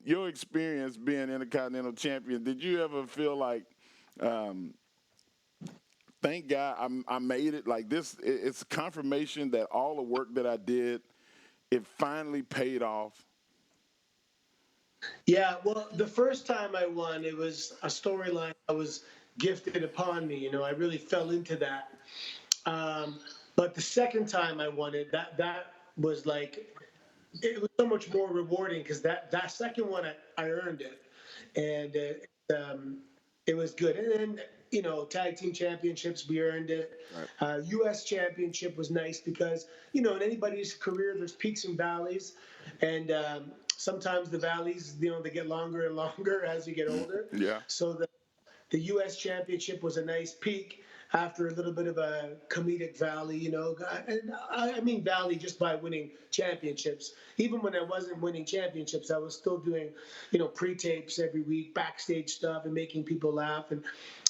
your experience being Intercontinental champion. Did you ever feel like, thank God I made it? Like this, it's confirmation that all the work that I did, it finally paid off. Yeah, well, the first time I won, it was a storyline that was gifted upon me. I really fell into that. But the second time I won it, that was like, it was so much more rewarding because that second one I earned it, and it was good. And then tag team championships, we earned it. Right. U.S. championship was nice because in anybody's career there's peaks and valleys, and sometimes the valleys they get longer and longer as you get older. Yeah. So the U.S. championship was a nice peak after a little bit of a comedic valley, and I mean valley just by winning championships. Even when I wasn't winning championships, I was still doing, pre-tapes every week, backstage stuff, and making people laugh. And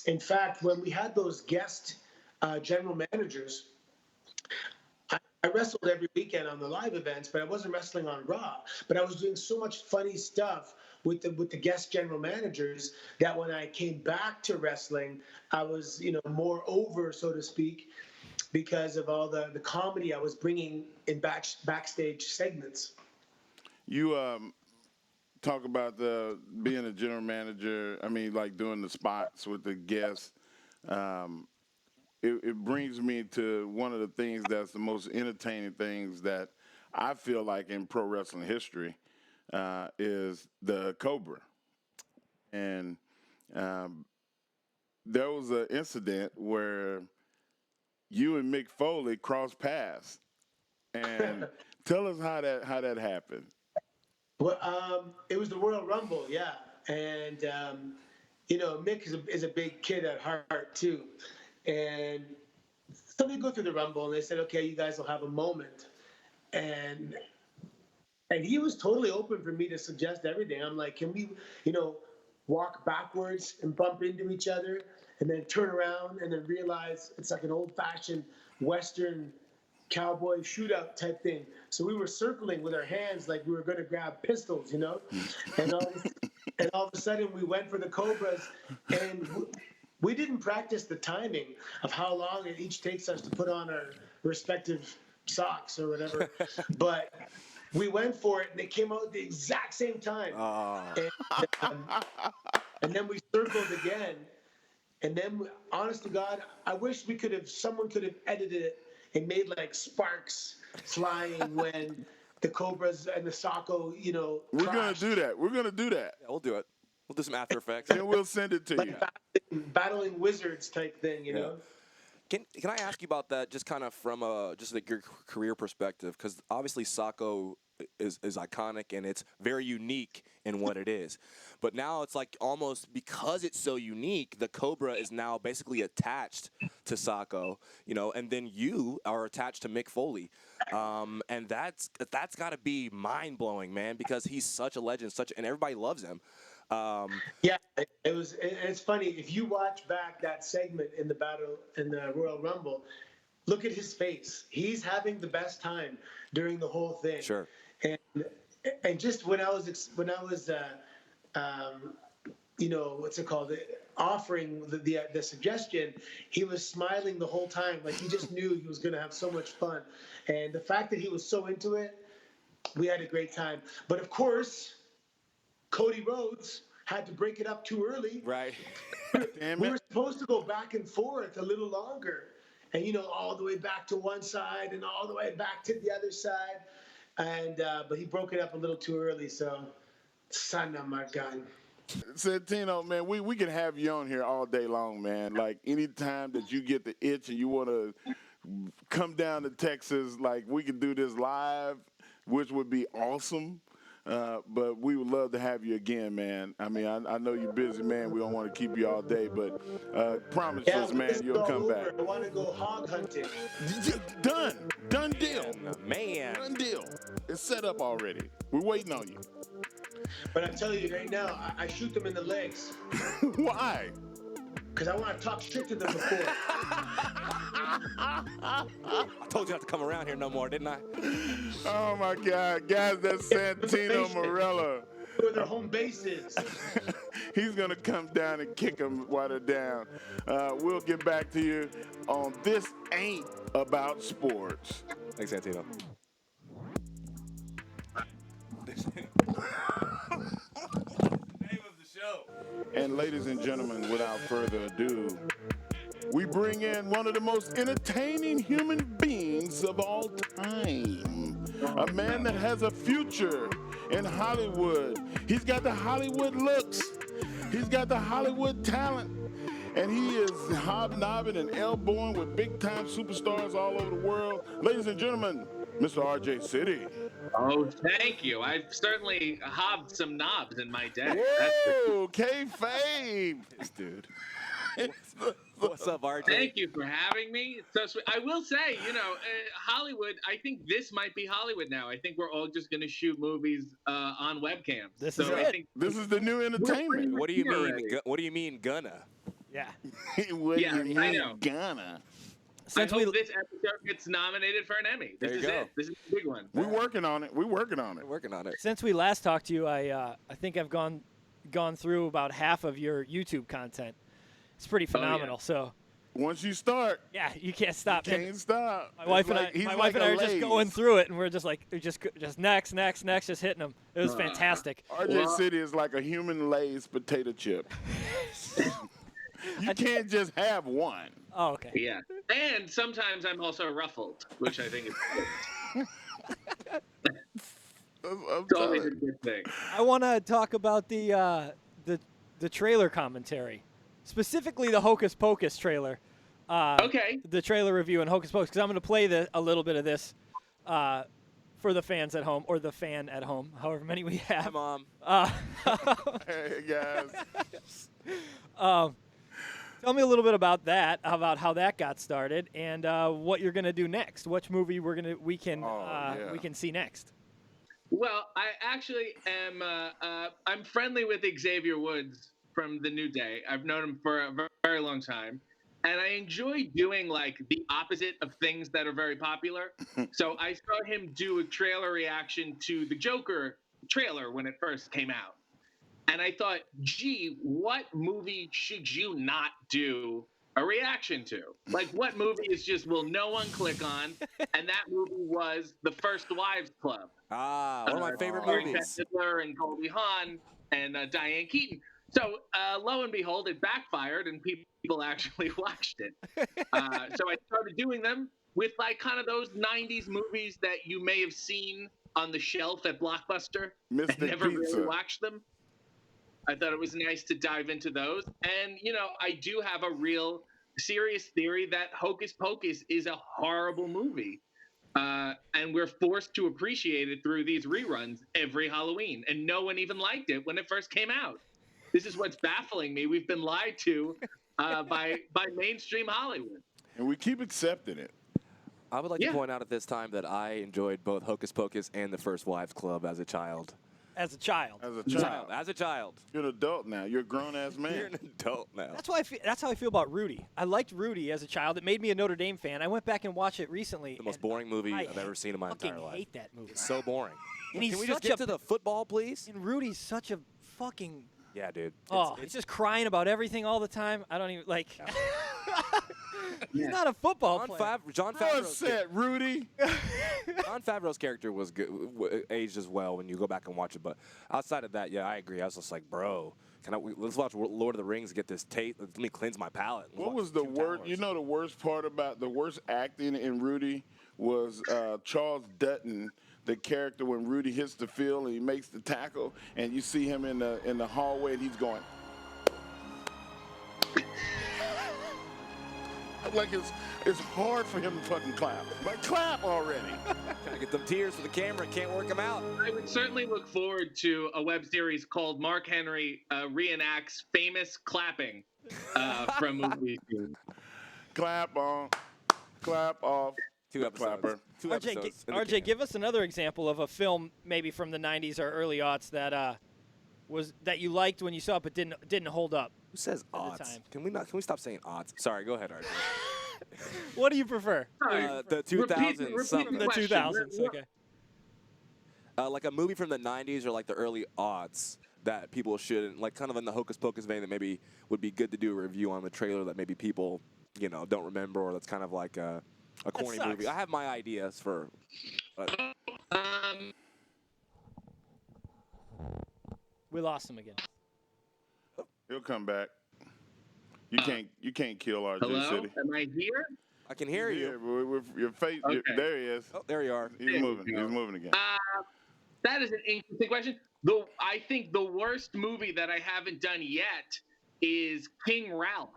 in fact, when we had those guest general managers, I wrestled every weekend on the live events, but I wasn't wrestling on Raw. But I was doing so much funny stuff with the guest general managers that when I came back to wrestling, I was more over, so to speak, because of all the comedy I was bringing in backstage segments. You talk about being a general manager. Like doing the spots with the guests. it brings me to one of the things that's the most entertaining things that I feel like in pro wrestling history is the Cobra. And there was an incident where you and Mick Foley crossed paths. And tell us how that happened. Well, it was the Royal Rumble, yeah. And, Mick is a big kid at heart, too. And so they go through the Rumble, and they said, okay, you guys will have a moment. And he was totally open for me to suggest everything. I'm like, can we, walk backwards and bump into each other and then turn around and then realize it's like an old-fashioned Western cowboy shootout type thing. So we were circling with our hands like we were going to grab pistols, and all of a sudden we went for the Cobras, and we didn't practice the timing of how long it each takes us to put on our respective socks or whatever. But we went for it, and it came out at the exact same time. And then we circled again. And then, honest to God, I wish someone could have edited it and made like sparks flying when the Cobras and the Socko, We're going to do that. Yeah, we'll do it. We'll do some After Effects. And we'll send it to you. Battling wizards type thing, you know? Can I ask you about that, just kind of from just like your career perspective? Because obviously Socko is iconic and it's very unique in what it is. But now it's like almost because it's so unique, the Cobra is now basically attached to Socko, and then you are attached to Mick Foley. And that's got to be mind blowing, man, because he's such a legend, and everybody loves him. Yeah, it's funny. If you watch back that segment in the Royal Rumble, look at his face. He's having the best time during the whole thing. Sure. And just when I was what's it called? Offering the suggestion, he was smiling the whole time. Like he just knew he was going to have so much fun. And the fact that he was so into it, we had a great time. But of course, Cody Rhodes had to break it up too early. Right. We were supposed to go back and forth a little longer. And, all the way back to one side and all the way back to the other side. And but he broke it up a little too early, so son of my gun. Santino, man, we can have you on here all day long, man. Like anytime that you get the itch and you want to come down to Texas, like we can do this live, which would be awesome. But we would love to have you again, man. I mean, I know you're busy, man. We don't want to keep you all day, but promise us, man, you'll come back. I want to go hog hunting. Done deal. Man. Done deal. It's set up already. We're waiting on you. But I'm telling you right now, I shoot them in the legs. Why? Because I want to talk shit to them before. I told you not to come around here no more, didn't I? Oh, my God. Guys, that's Santino Marella. Where their home base is. He's going to come down and kick them while they're down. We'll get back to you on This Ain't About Sports. Thanks, Santino. And ladies and gentlemen, without further ado, we bring in one of the most entertaining human beings of all time. A man that has a future in Hollywood. He's got the Hollywood looks. He's got the Hollywood talent. And he is hobnobbing and elbowing with big-time superstars all over the world. Ladies and gentlemen, Mr. RJ City. Oh, thank you. I've certainly hobbed some knobs in my day. Whoa, kayfabe. This dude. What's up, RJ? Thank you for having me. It's so sweet. I will say, Hollywood, I think this might be Hollywood now. I think we're all just going to shoot movies on webcams. This is it. I think This is the new entertainment. What do you mean? What do you mean, gonna? Yeah. What Yeah, do you I mean, know. Ghana? I hope this episode gets nominated for an Emmy. This is it. This is the big one. We're working on it. We're working on it. Since we last talked to you, I think I've gone through about half of your YouTube content. It's pretty phenomenal. So once you start, yeah, you can't stop. Can't stop. My wife and I are just going through it, and we're just next, just hitting them. It was fantastic. RJ City is like a human Lay's potato chip. You can't just have one. Oh, okay. Yeah. And sometimes I'm also ruffled, which I think is good. It's always a good thing. I want to talk about the trailer commentary, specifically the Hocus Pocus trailer. Okay. The trailer review in Hocus Pocus, because I'm going to play a little bit of this for the fans at home, or the fan at home, however many we have. Hi, Mom. Hey, guys. Tell me a little bit about that, about how that got started, and what you're going to do next. Which movie we can see next. Well, I actually am. I'm friendly with Xavier Woods from The New Day. I've known him for a very long time, and I enjoy doing like the opposite of things that are very popular. So I saw him do a trailer reaction to the Joker trailer when it first came out, and I thought, gee, what movie should you not do a reaction to? Like, what movie is just will no one click on? And that movie was The First Wives Club. One of my favorite Starring movies. Bette Midler and Goldie Hawn and Diane Keaton. So lo and behold, it backfired, and people actually watched it. So I started doing them with like kind of those '90s movies that you may have seen on the shelf at Blockbuster Mystic and never Pizza. really watched them. I thought it was nice to dive into those. And, you know, I do have a real serious theory that Hocus Pocus is a horrible movie. And we're forced to appreciate it through these reruns every Halloween. And no one even liked it when it first came out. This is what's baffling me. We've been lied to by mainstream Hollywood. And we keep accepting it. I would like to point out at this time that I enjoyed both Hocus Pocus and The First Wives Club as a child. As a child. As a child. You're an adult now. You're a grown-ass man. You're an adult now. That's how I feel about Rudy. I liked Rudy as a child. It made me a Notre Dame fan. I went back and watched it recently. The most boring movie I've ever seen in my entire life. I hate that movie. It's so boring. And he's Can we just such get to the football, please? And Rudy's such a fucking... Yeah, dude. He's just crying about everything all the time. I don't even, like... He's not a football player. John What's that, Rudy? Jon Favreau's character was good, aged as well when you go back and watch it. But outside of that, yeah, I agree. I was just like, bro, let's watch Lord of the Rings, get this tape. Let me cleanse my palate. What was the worst? You know, the worst part about the worst acting in Rudy was Charles Dutton, the character when Rudy hits the field and he makes the tackle, and you see him in the hallway and he's going. Like it's hard for him to fucking clap. Like, clap already. Trying to get them tears for the camera. Can't work them out. I would certainly look forward to a web series called Mark Henry reenacts famous clapping from movies. Clap on, clap off. 2 episodes. Clapper. 2 episodes. RJ, give us another example of a film maybe from the 90s or early aughts that you liked when you saw it but didn't hold up. Who says odds? Can we stop saying odds? Sorry, go ahead, RJ. What do you prefer? The 2000s. Repeat The 2000s. Okay. Like a movie from the 90s or like the early aughts that people shouldn't, like kind of in the Hocus Pocus vein, that maybe would be good to do a review on the trailer that maybe people, don't remember, or that's kind of like a corny movie. I have my ideas for. We lost him again. He'll come back. You can't kill RJ hello? City. Am I here? I can hear you. Yeah, with your face. Okay. There he is. Oh, there you are. He's moving. He's moving again. That is an interesting question. I think the worst movie that I haven't done yet is King Ralph.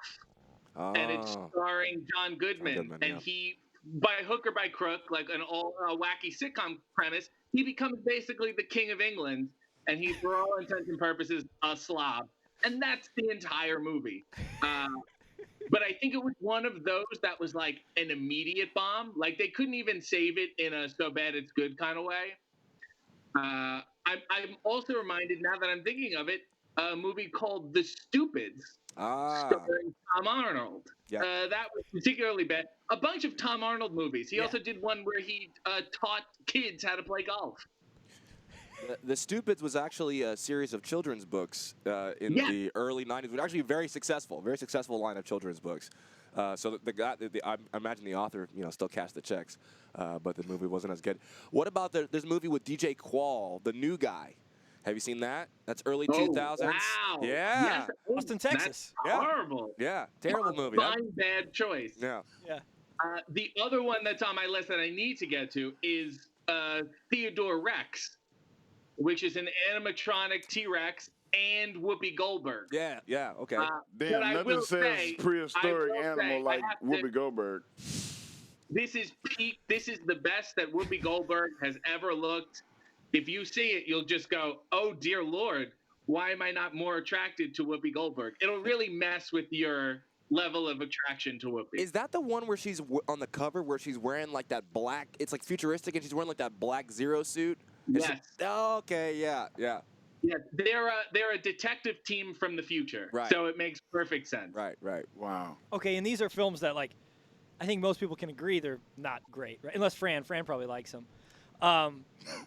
And it's starring John Goodman. And he, by hook or by crook, like an all wacky sitcom premise, he becomes basically the King of England. And he's, for all intents and purposes, a slob. And that's the entire movie. But I think it was one of those that was like an immediate bomb. Like they couldn't even save it in a so bad it's good kind of way. I'm also reminded, now that I'm thinking of it, a movie called The Stupids, starring Tom Arnold. Yeah. That was particularly bad. A bunch of Tom Arnold movies. He also did one where he taught kids how to play golf. The Stupids was actually a series of children's books in the early 90s. It was actually very successful line of children's books. So the guy, I imagine the author, still cashed the checks, but the movie wasn't as good. What about there's a movie with DJ Qual, the new guy? Have you seen that? That's early Oh, 2000s. wow. Yeah. Yes. Austin, Texas. That's horrible. Yeah. Terrible movie. Fine, bad choice. Yeah. Yeah. The other one that's on my list that I need to get to is Theodore Rex, which is an animatronic T-Rex and Whoopi Goldberg. Yeah. Yeah. Okay. Damn, nothing says prehistoric animal like Whoopi Goldberg. This is peak. This is the best that Whoopi Goldberg has ever looked. If you see it, you'll just go, "Oh dear Lord, why am I not more attracted to Whoopi Goldberg?" It'll really mess with your level of attraction to Whoopi. Is that the one where she's on the cover where she's wearing like that black? It's like futuristic, and she's wearing like that black Zero suit. Yes. Okay. Yeah. Yeah. Yeah, they're a detective team from the future, Right. So it makes perfect sense. Right. Right. Wow. Okay, and these are films that, like, I think most people can agree they're not great, right? Unless Fran probably likes them.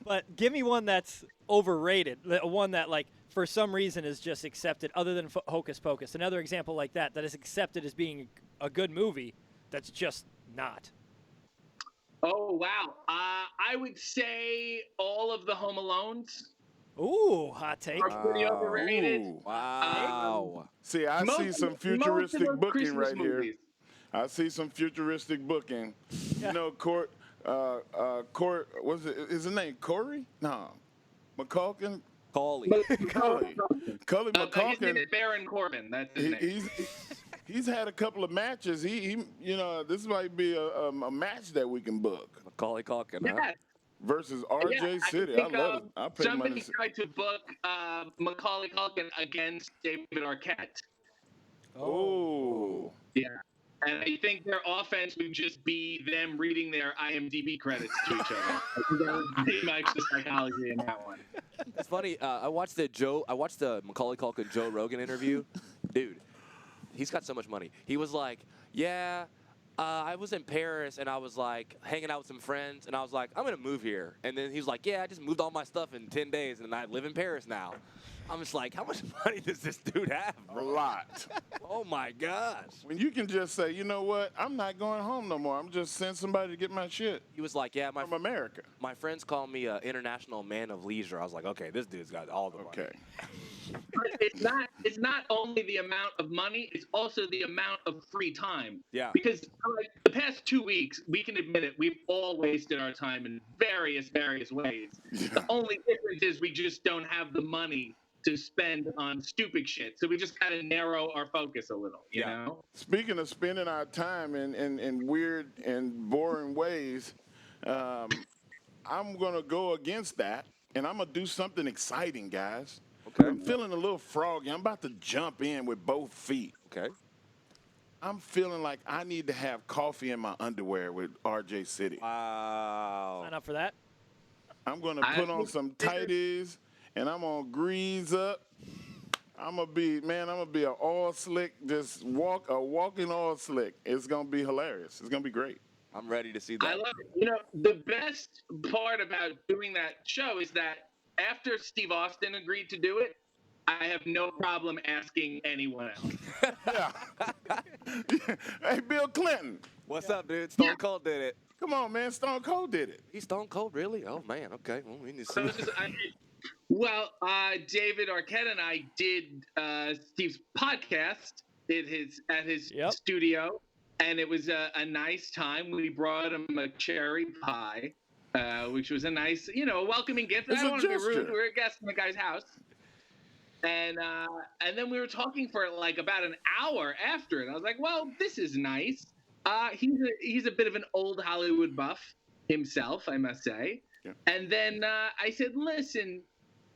But give me one that's overrated, one that, like, for some reason is just accepted, other than Hocus Pocus. Another example like that is accepted as being a good movie that's just not. Oh wow, I would say all of the Home Alones Ooh, hot take. are pretty overrated. Ooh. Wow. See, I see some futuristic booking right here. I see some futuristic booking. Yeah. You know, Court, what's it? Is his name Corey? No, McCulkin. Coley. Cully His name McCulkin. is Baron Corbin. That's his name. He's had a couple of matches. He this might be a match that we can book Macaulay Culkin. Huh? Yeah. versus RJ City. I love it. I pay money. Somebody tried to book Macaulay Culkin against David Arquette. Oh. Yeah. And I think their offense would just be them reading their IMDb credits to each other. I think that would be much the psychology in that one. It's funny. I watched the Macaulay Culkin Joe Rogan interview. Dude, he's got so much money. He was like, yeah, I was in Paris and I was like hanging out with some friends and I was like, I'm gonna move here. And then he was like, yeah, I just moved all my stuff in 10 days and I live in Paris now. I'm just like, how much money does this dude have, bro? A lot. Oh my gosh. When you can just say, you know what, I'm not going home no more. I'm just send somebody to get my shit He was like, yeah, from America. my friends call me an international man of leisure. I was like, okay, this dude's got all the money. Okay. But it's not only the amount of money, it's also the amount of free time. Yeah. Because like, the past 2 weeks, we can admit it, we've all wasted our time in various ways. Yeah. The only difference is we just don't have the money to spend on stupid shit. So we just kind of narrow our focus a little, you know? Speaking of spending our time in weird and boring ways, I'm going to go against that, and I'm going to do something exciting, guys. Okay. I'm feeling a little froggy. I'm about to jump in with both feet. Okay. I'm feeling like I need to have coffee in my underwear with RJ City. Wow. Sign up for that. I'm going to put on some tighties, and I'm going to grease up. I'm going to be an all slick, just a walking all slick. It's going to be hilarious. It's going to be great. I'm ready to see that. I love it. You know, the best part about doing that show is that after Steve Austin agreed to do it, I have no problem asking anyone else. Yeah. Hey, Bill Clinton. What's up, dude? Stone Cold did it. Come on, man. Stone Cold did it. He's Stone Cold, really? Oh, man. Okay. Well, we need to see So David Arquette and I did Steve's podcast at his studio, and it was a nice time. We brought him a cherry pie, which was a nice, welcoming gift. It's I don't a want to be rude. gesture. We were a guest in the guy's house. And then we were talking for like about an hour after it. I was like, well, this is nice. He's a bit of an old Hollywood buff himself, I must say. Yeah. And then I said, listen,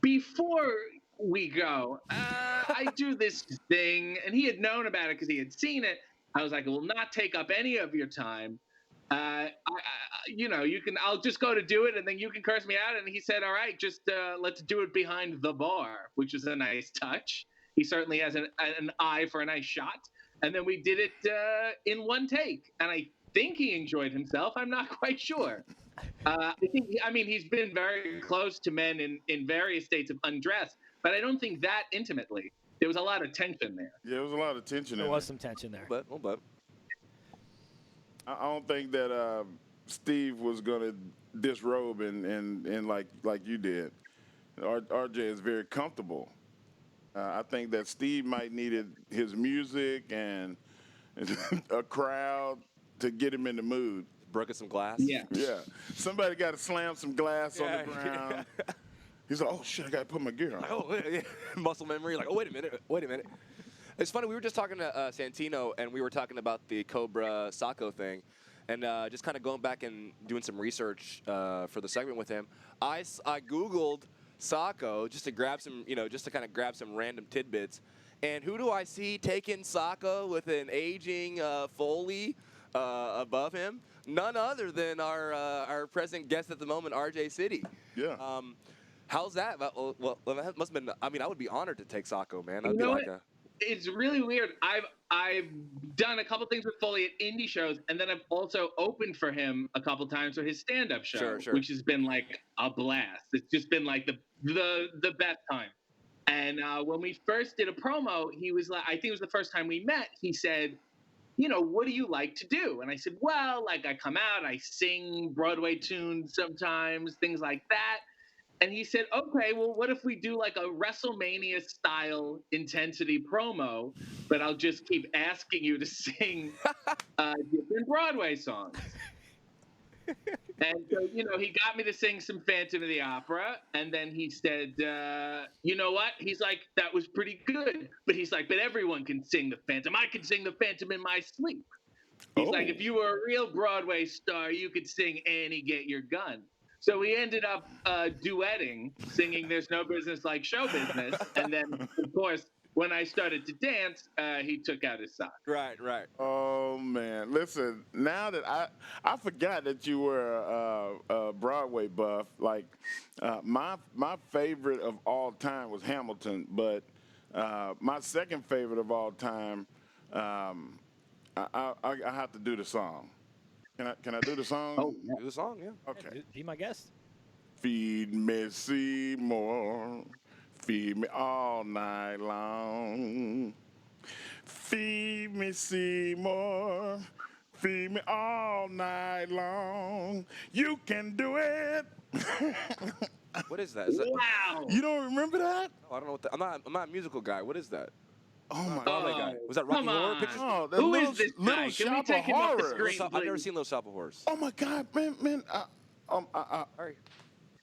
before we go, I do this thing. And he had known about it because he had seen it. I was like, I will not take up any of your time. I'll just go to do it and then you can curse me out. And he said, all right, just let's do it behind the bar, which is a nice touch. He certainly has an eye for a nice shot. And then we did it in one take. And I think he enjoyed himself. I'm not quite sure. He's been very close to men in various states of undress, but I don't think that intimately. There was a lot of tension there. Yeah, there was a lot of tension There was some tension there. But I don't think that Steve was going to disrobe and like you did. RJ is very comfortable. I think that Steve might needed his music and a crowd to get him in the mood. Broken some glass. Yeah. Yeah, somebody got to slam some glass on the ground. He's like, oh shit, I got to put my gear on. Oh, yeah. Muscle memory. Like, oh, wait a minute. It's funny. We were just talking to Santino, and we were talking about the Cobra Sacco thing, and just kind of going back and doing some research for the segment with him. I Googled Sacco just to grab some, just to kind of grab some random tidbits. And who do I see taking Sacco with an aging Foley above him? None other than our present guest at the moment, RJ City. Yeah. How's that? Well, that must have been. I mean, I would be honored to take Sacco, man. You know what? It's really weird. I've done a couple things with Foley at indie shows, and then I've also opened for him a couple times for his stand-up show, which has been like a blast. It's just been like the best time. And when we first did a promo, he was like, I think it was the first time we met, he said, what do you like to do? And I said, well, like I come out, I sing Broadway tunes sometimes, things like that. And he said, okay, well, what if we do like a WrestleMania style intensity promo, but I'll just keep asking you to sing different Broadway songs. And so, he got me to sing some Phantom of the Opera. And then he said, you know what? He's like, that was pretty good. But he's like, but everyone can sing the Phantom. I can sing the Phantom in my sleep. He's like, if you were a real Broadway star, you could sing Annie, Get Your Gun. So we ended up duetting, singing There's No Business Like Show Business. And then, of course, when I started to dance, he took out his sock. Right. Oh, man. Listen, now that I forgot that you were a Broadway buff. Like, my favorite of all time was Hamilton, but my second favorite of all time, I have to do the song. Can I do the song? Oh, yeah. Do the song, yeah. Okay. Yeah, be my guest. Feed me Seymour, feed me all night long. Feed me Seymour, feed me all night long. You can do it. What is that? Is that Wow. You don't remember that? Oh, I don't know what I'm not a musical guy. What is that? Oh my Broadway God. guy. Was that Rocky Come Horror on. Picture? Oh, Who is this guy? Little Can we Shop take of him off the Horrors. screen? I've never seen Little Shop of Horrors. Oh my God, man. Sorry.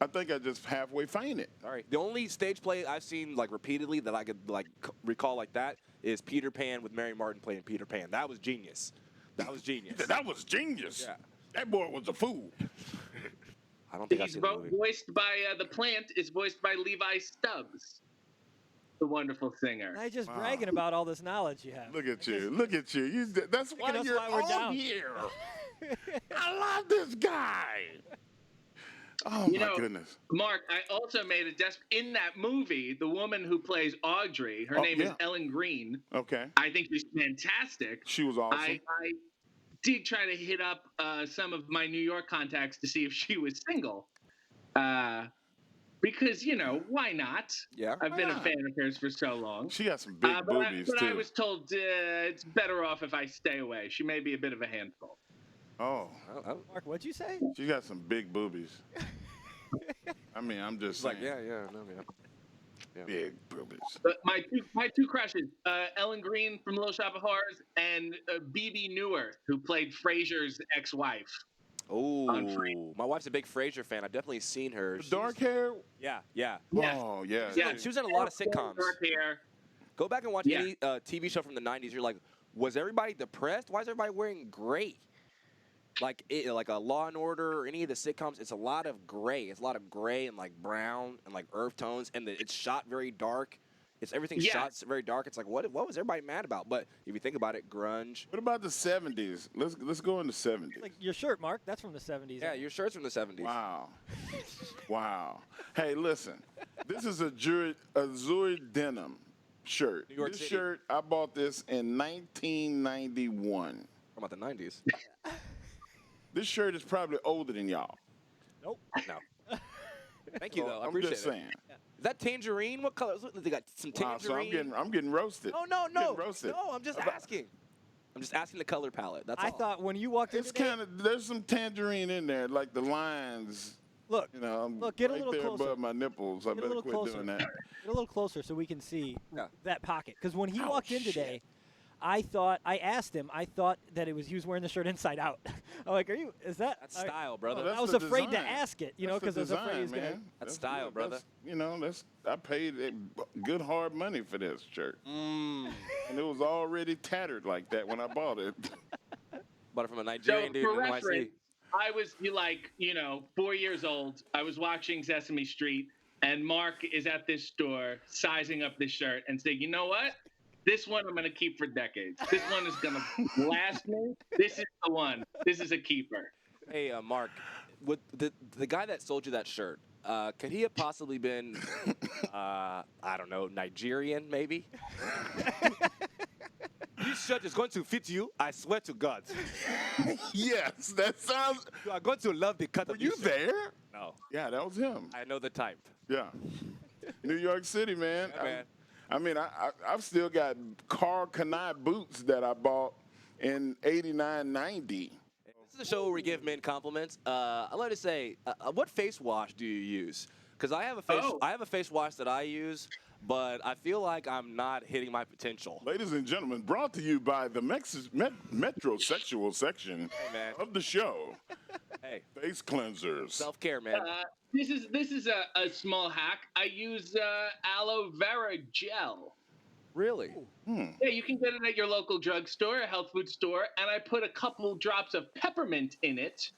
I think I just halfway fainted. All right. The only stage play I've seen like repeatedly that I could like recall like that is Peter Pan with Mary Martin playing Peter Pan. That was genius. That was genius. That was genius. Yeah. That boy was a fool. I don't think I've He's seen the movie. voiced by the plant is voiced by Levi Stubbs, the wonderful singer. Now you're just bragging about all this knowledge you have. Look at you. Look at you. That's why us you're why we're on down. here. I love this guy. Oh, You my know, goodness. Mark, I also made a in that movie, the woman who plays Audrey, her name is Ellen Green. Okay. I think she's fantastic. She was awesome. I did try to hit up some of my New York contacts to see if she was single. Because, why not? Yeah. I've been a fan of hers for so long. She got some big boobies, but too. I was told it's better off if I stay away. She may be a bit of a handful. Oh, Mark, what'd you say? she got some big boobies. I mean, I'm just It's like, saying. Yeah. Big boobies. But my two crushes, Ellen Green from Little Shop of Horrors and BB Newirth, who played Frasier's ex-wife. Oh, my wife's a big Frasier fan. I've definitely seen her. Dark hair? Yeah. Yes. Oh, yeah. She was in a lot of sitcoms. Dark hair. Go back and watch any TV show from the 90s. You're like, was everybody depressed? Why is everybody wearing gray? Like a Law and Order or any of the sitcoms, it's a lot of gray. It's a lot of gray and like brown and like earth tones, and it's shot very dark. Everything's shot very dark. It's like what was everybody mad about? But if you think about it, grunge. What about the 70s? Let's go in the 70s. Like your shirt, Mark, that's from the 70s. Yeah, your shirt's from the 70s. Wow. Wow. Hey, listen. This is a Zuri denim shirt. New York This City. shirt, I bought this in 1991. How about the 90s? This shirt is probably older than y'all. Nope. No. Thank you, though. I I'm appreciate just it. saying. Is that tangerine? What color? They got some Wow, tangerine. so I'm getting roasted. No. Getting roasted. No, I'm just asking. I'm just asking the color palette. That's I all. thought when you walked in It's today, there's some tangerine in there, like the lines Look, You know, I'm look, get right a little there closer. above my nipples. I Get a better little quit closer. doing that. Get a little closer so we can see Yeah. that pocket. Because when he Oh, walked in today, I asked him, I thought that he was wearing the shirt inside out. I'm like, is that? That's style, brother. that's I was the afraid design. to ask it, That's because the I was afraid he was design, going to. man. That's style, brother. I paid good hard money for this shirt. Mm. And it was already tattered like that when I bought it. Bought it from a So Nigerian dude for in NYC. reference, I was 4 years old. I was watching Sesame Street, and Mark is at this store sizing up this shirt and saying, "You know what? This one I'm going to keep for decades. This one is going to last me. This is the one. This is a keeper." Hey, Mark, would the guy that sold you that shirt, could he have possibly been, I don't know, Nigerian maybe? This shirt is going to fit you, I swear to God. Yes, that sounds. You are going to love the cut Were of you this shirt. there? No. Yeah, that was him. I know the type. Yeah. New York City, man. Yeah, man. I mean, I've still got Carl Kanai boots that I bought in 89, 90. This is a show where we give men compliments. I'd like to say, what face wash do you use? Because I have a face wash that I use, but I feel like I'm not hitting my potential. Ladies and gentlemen, brought to you by the metrosexual section man. of the show. Hey, Face cleansers. self-care, man. This is a small hack. I use aloe vera gel. Really? Yeah, you can get it at your local drugstore, a health food store, and I put a couple drops of peppermint in it.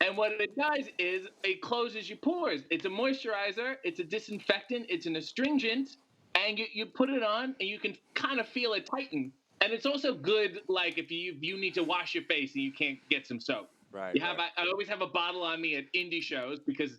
And what it does is it closes your pores. It's a moisturizer, it's a disinfectant, it's an astringent, and you put it on and you can kind of feel it tighten. And it's also good, like if you need to wash your face and you can't get some soap. Right. I always have a bottle on me at indie shows because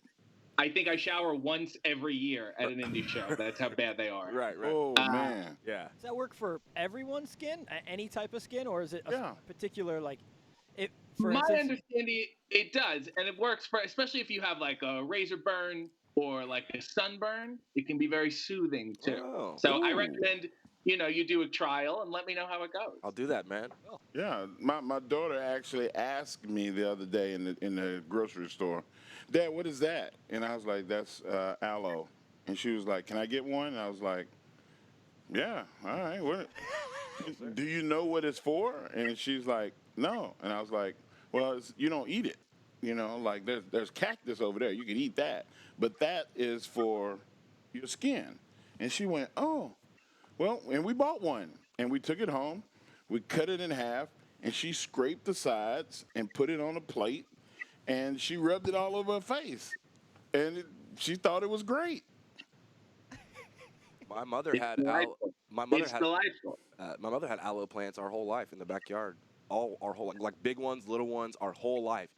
I think I shower once every year at an indie show. That's how bad they are. Right. Oh, man. Yeah. Does that work for everyone's skin, any type of skin, or is it a particular For My instance, understanding, it does, and it works for especially if you have like a razor burn or like a sunburn. It can be very soothing too. Oh. So I recommend you do a trial and let me know how it goes. I'll do that, man. Yeah, my daughter actually asked me the other day in the grocery store, "Dad, what is that?" And I was like, "That's aloe." And she was like, "Can I get one?" And I was like, "Yeah, all right. What? Do you know what it's for?" And she's like, "No." And I was like, "Well, you don't eat it. Like there's cactus over there. You can eat that, but that is for your skin." And she went, "Oh, well," and we bought one, and we took it home. We cut it in half, and she scraped the sides and put it on a plate, and she rubbed it all over her face, and she thought it was great. My mother had delightful. my mother It's had delightful. my mother had aloe plants our whole life in the backyard. All our whole like big ones, little ones, our whole life.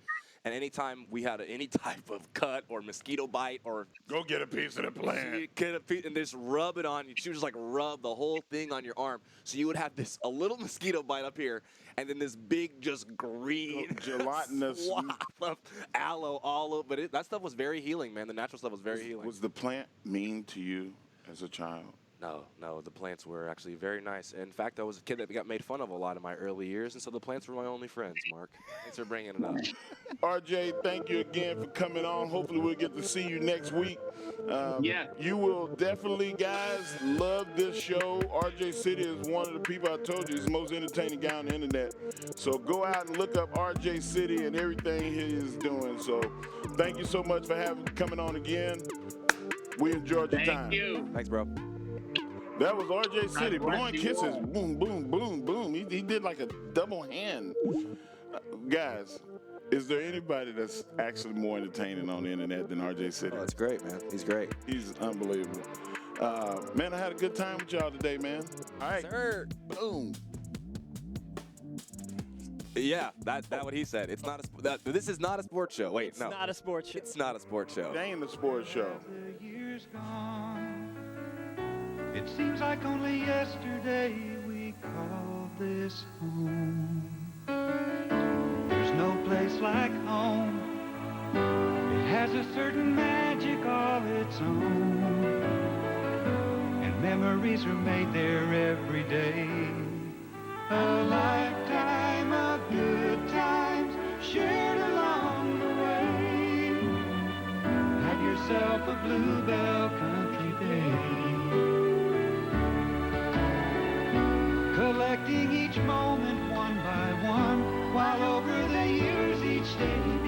And anytime we had any type of cut or mosquito bite or Go get a piece of the plant. get a piece and just rub it on you, she would just like rub the whole thing on your arm. So you would have a little mosquito bite up here, and then this big just green Gelatinous swap of aloe all over. But that stuff was very healing, man. The natural stuff was very healing. Was the plant mean to you as a child? No, the plants were actually very nice. In fact, I was a kid that got made fun of a lot in my early years, and so the plants were my only friends, Mark. Thanks for bringing it up. RJ, thank you again for coming on. Hopefully we'll get to see you next week. Yeah. You will definitely, guys, love this show. RJ City is one of the people I told you is the most entertaining guy on the internet. So go out and look up RJ City and everything he is doing. So thank you so much for coming on again. We enjoyed your time. Thank you. Thanks, bro. That was RJ City, God bless blowing you kisses, all. boom, boom, boom, boom. He did like a double hand. Guys, is there anybody that's actually more entertaining on the internet than RJ City? Oh, that's great, man. He's great. He's unbelievable. Man, I had a good time with y'all today, man. All right, Sir. boom. Yeah, that's what he said. It's not this is not a sports show. Wait, it's no. not a sports show. It's not a sports show. It ain't a sports show. The years gone. It seems like only yesterday we called this home. There's no place like home. It has a certain magic all its own. And memories are made there every day. A lifetime of good times shared along the way. of Bluebell Country Day. Collecting each moment one by one, while over the years each day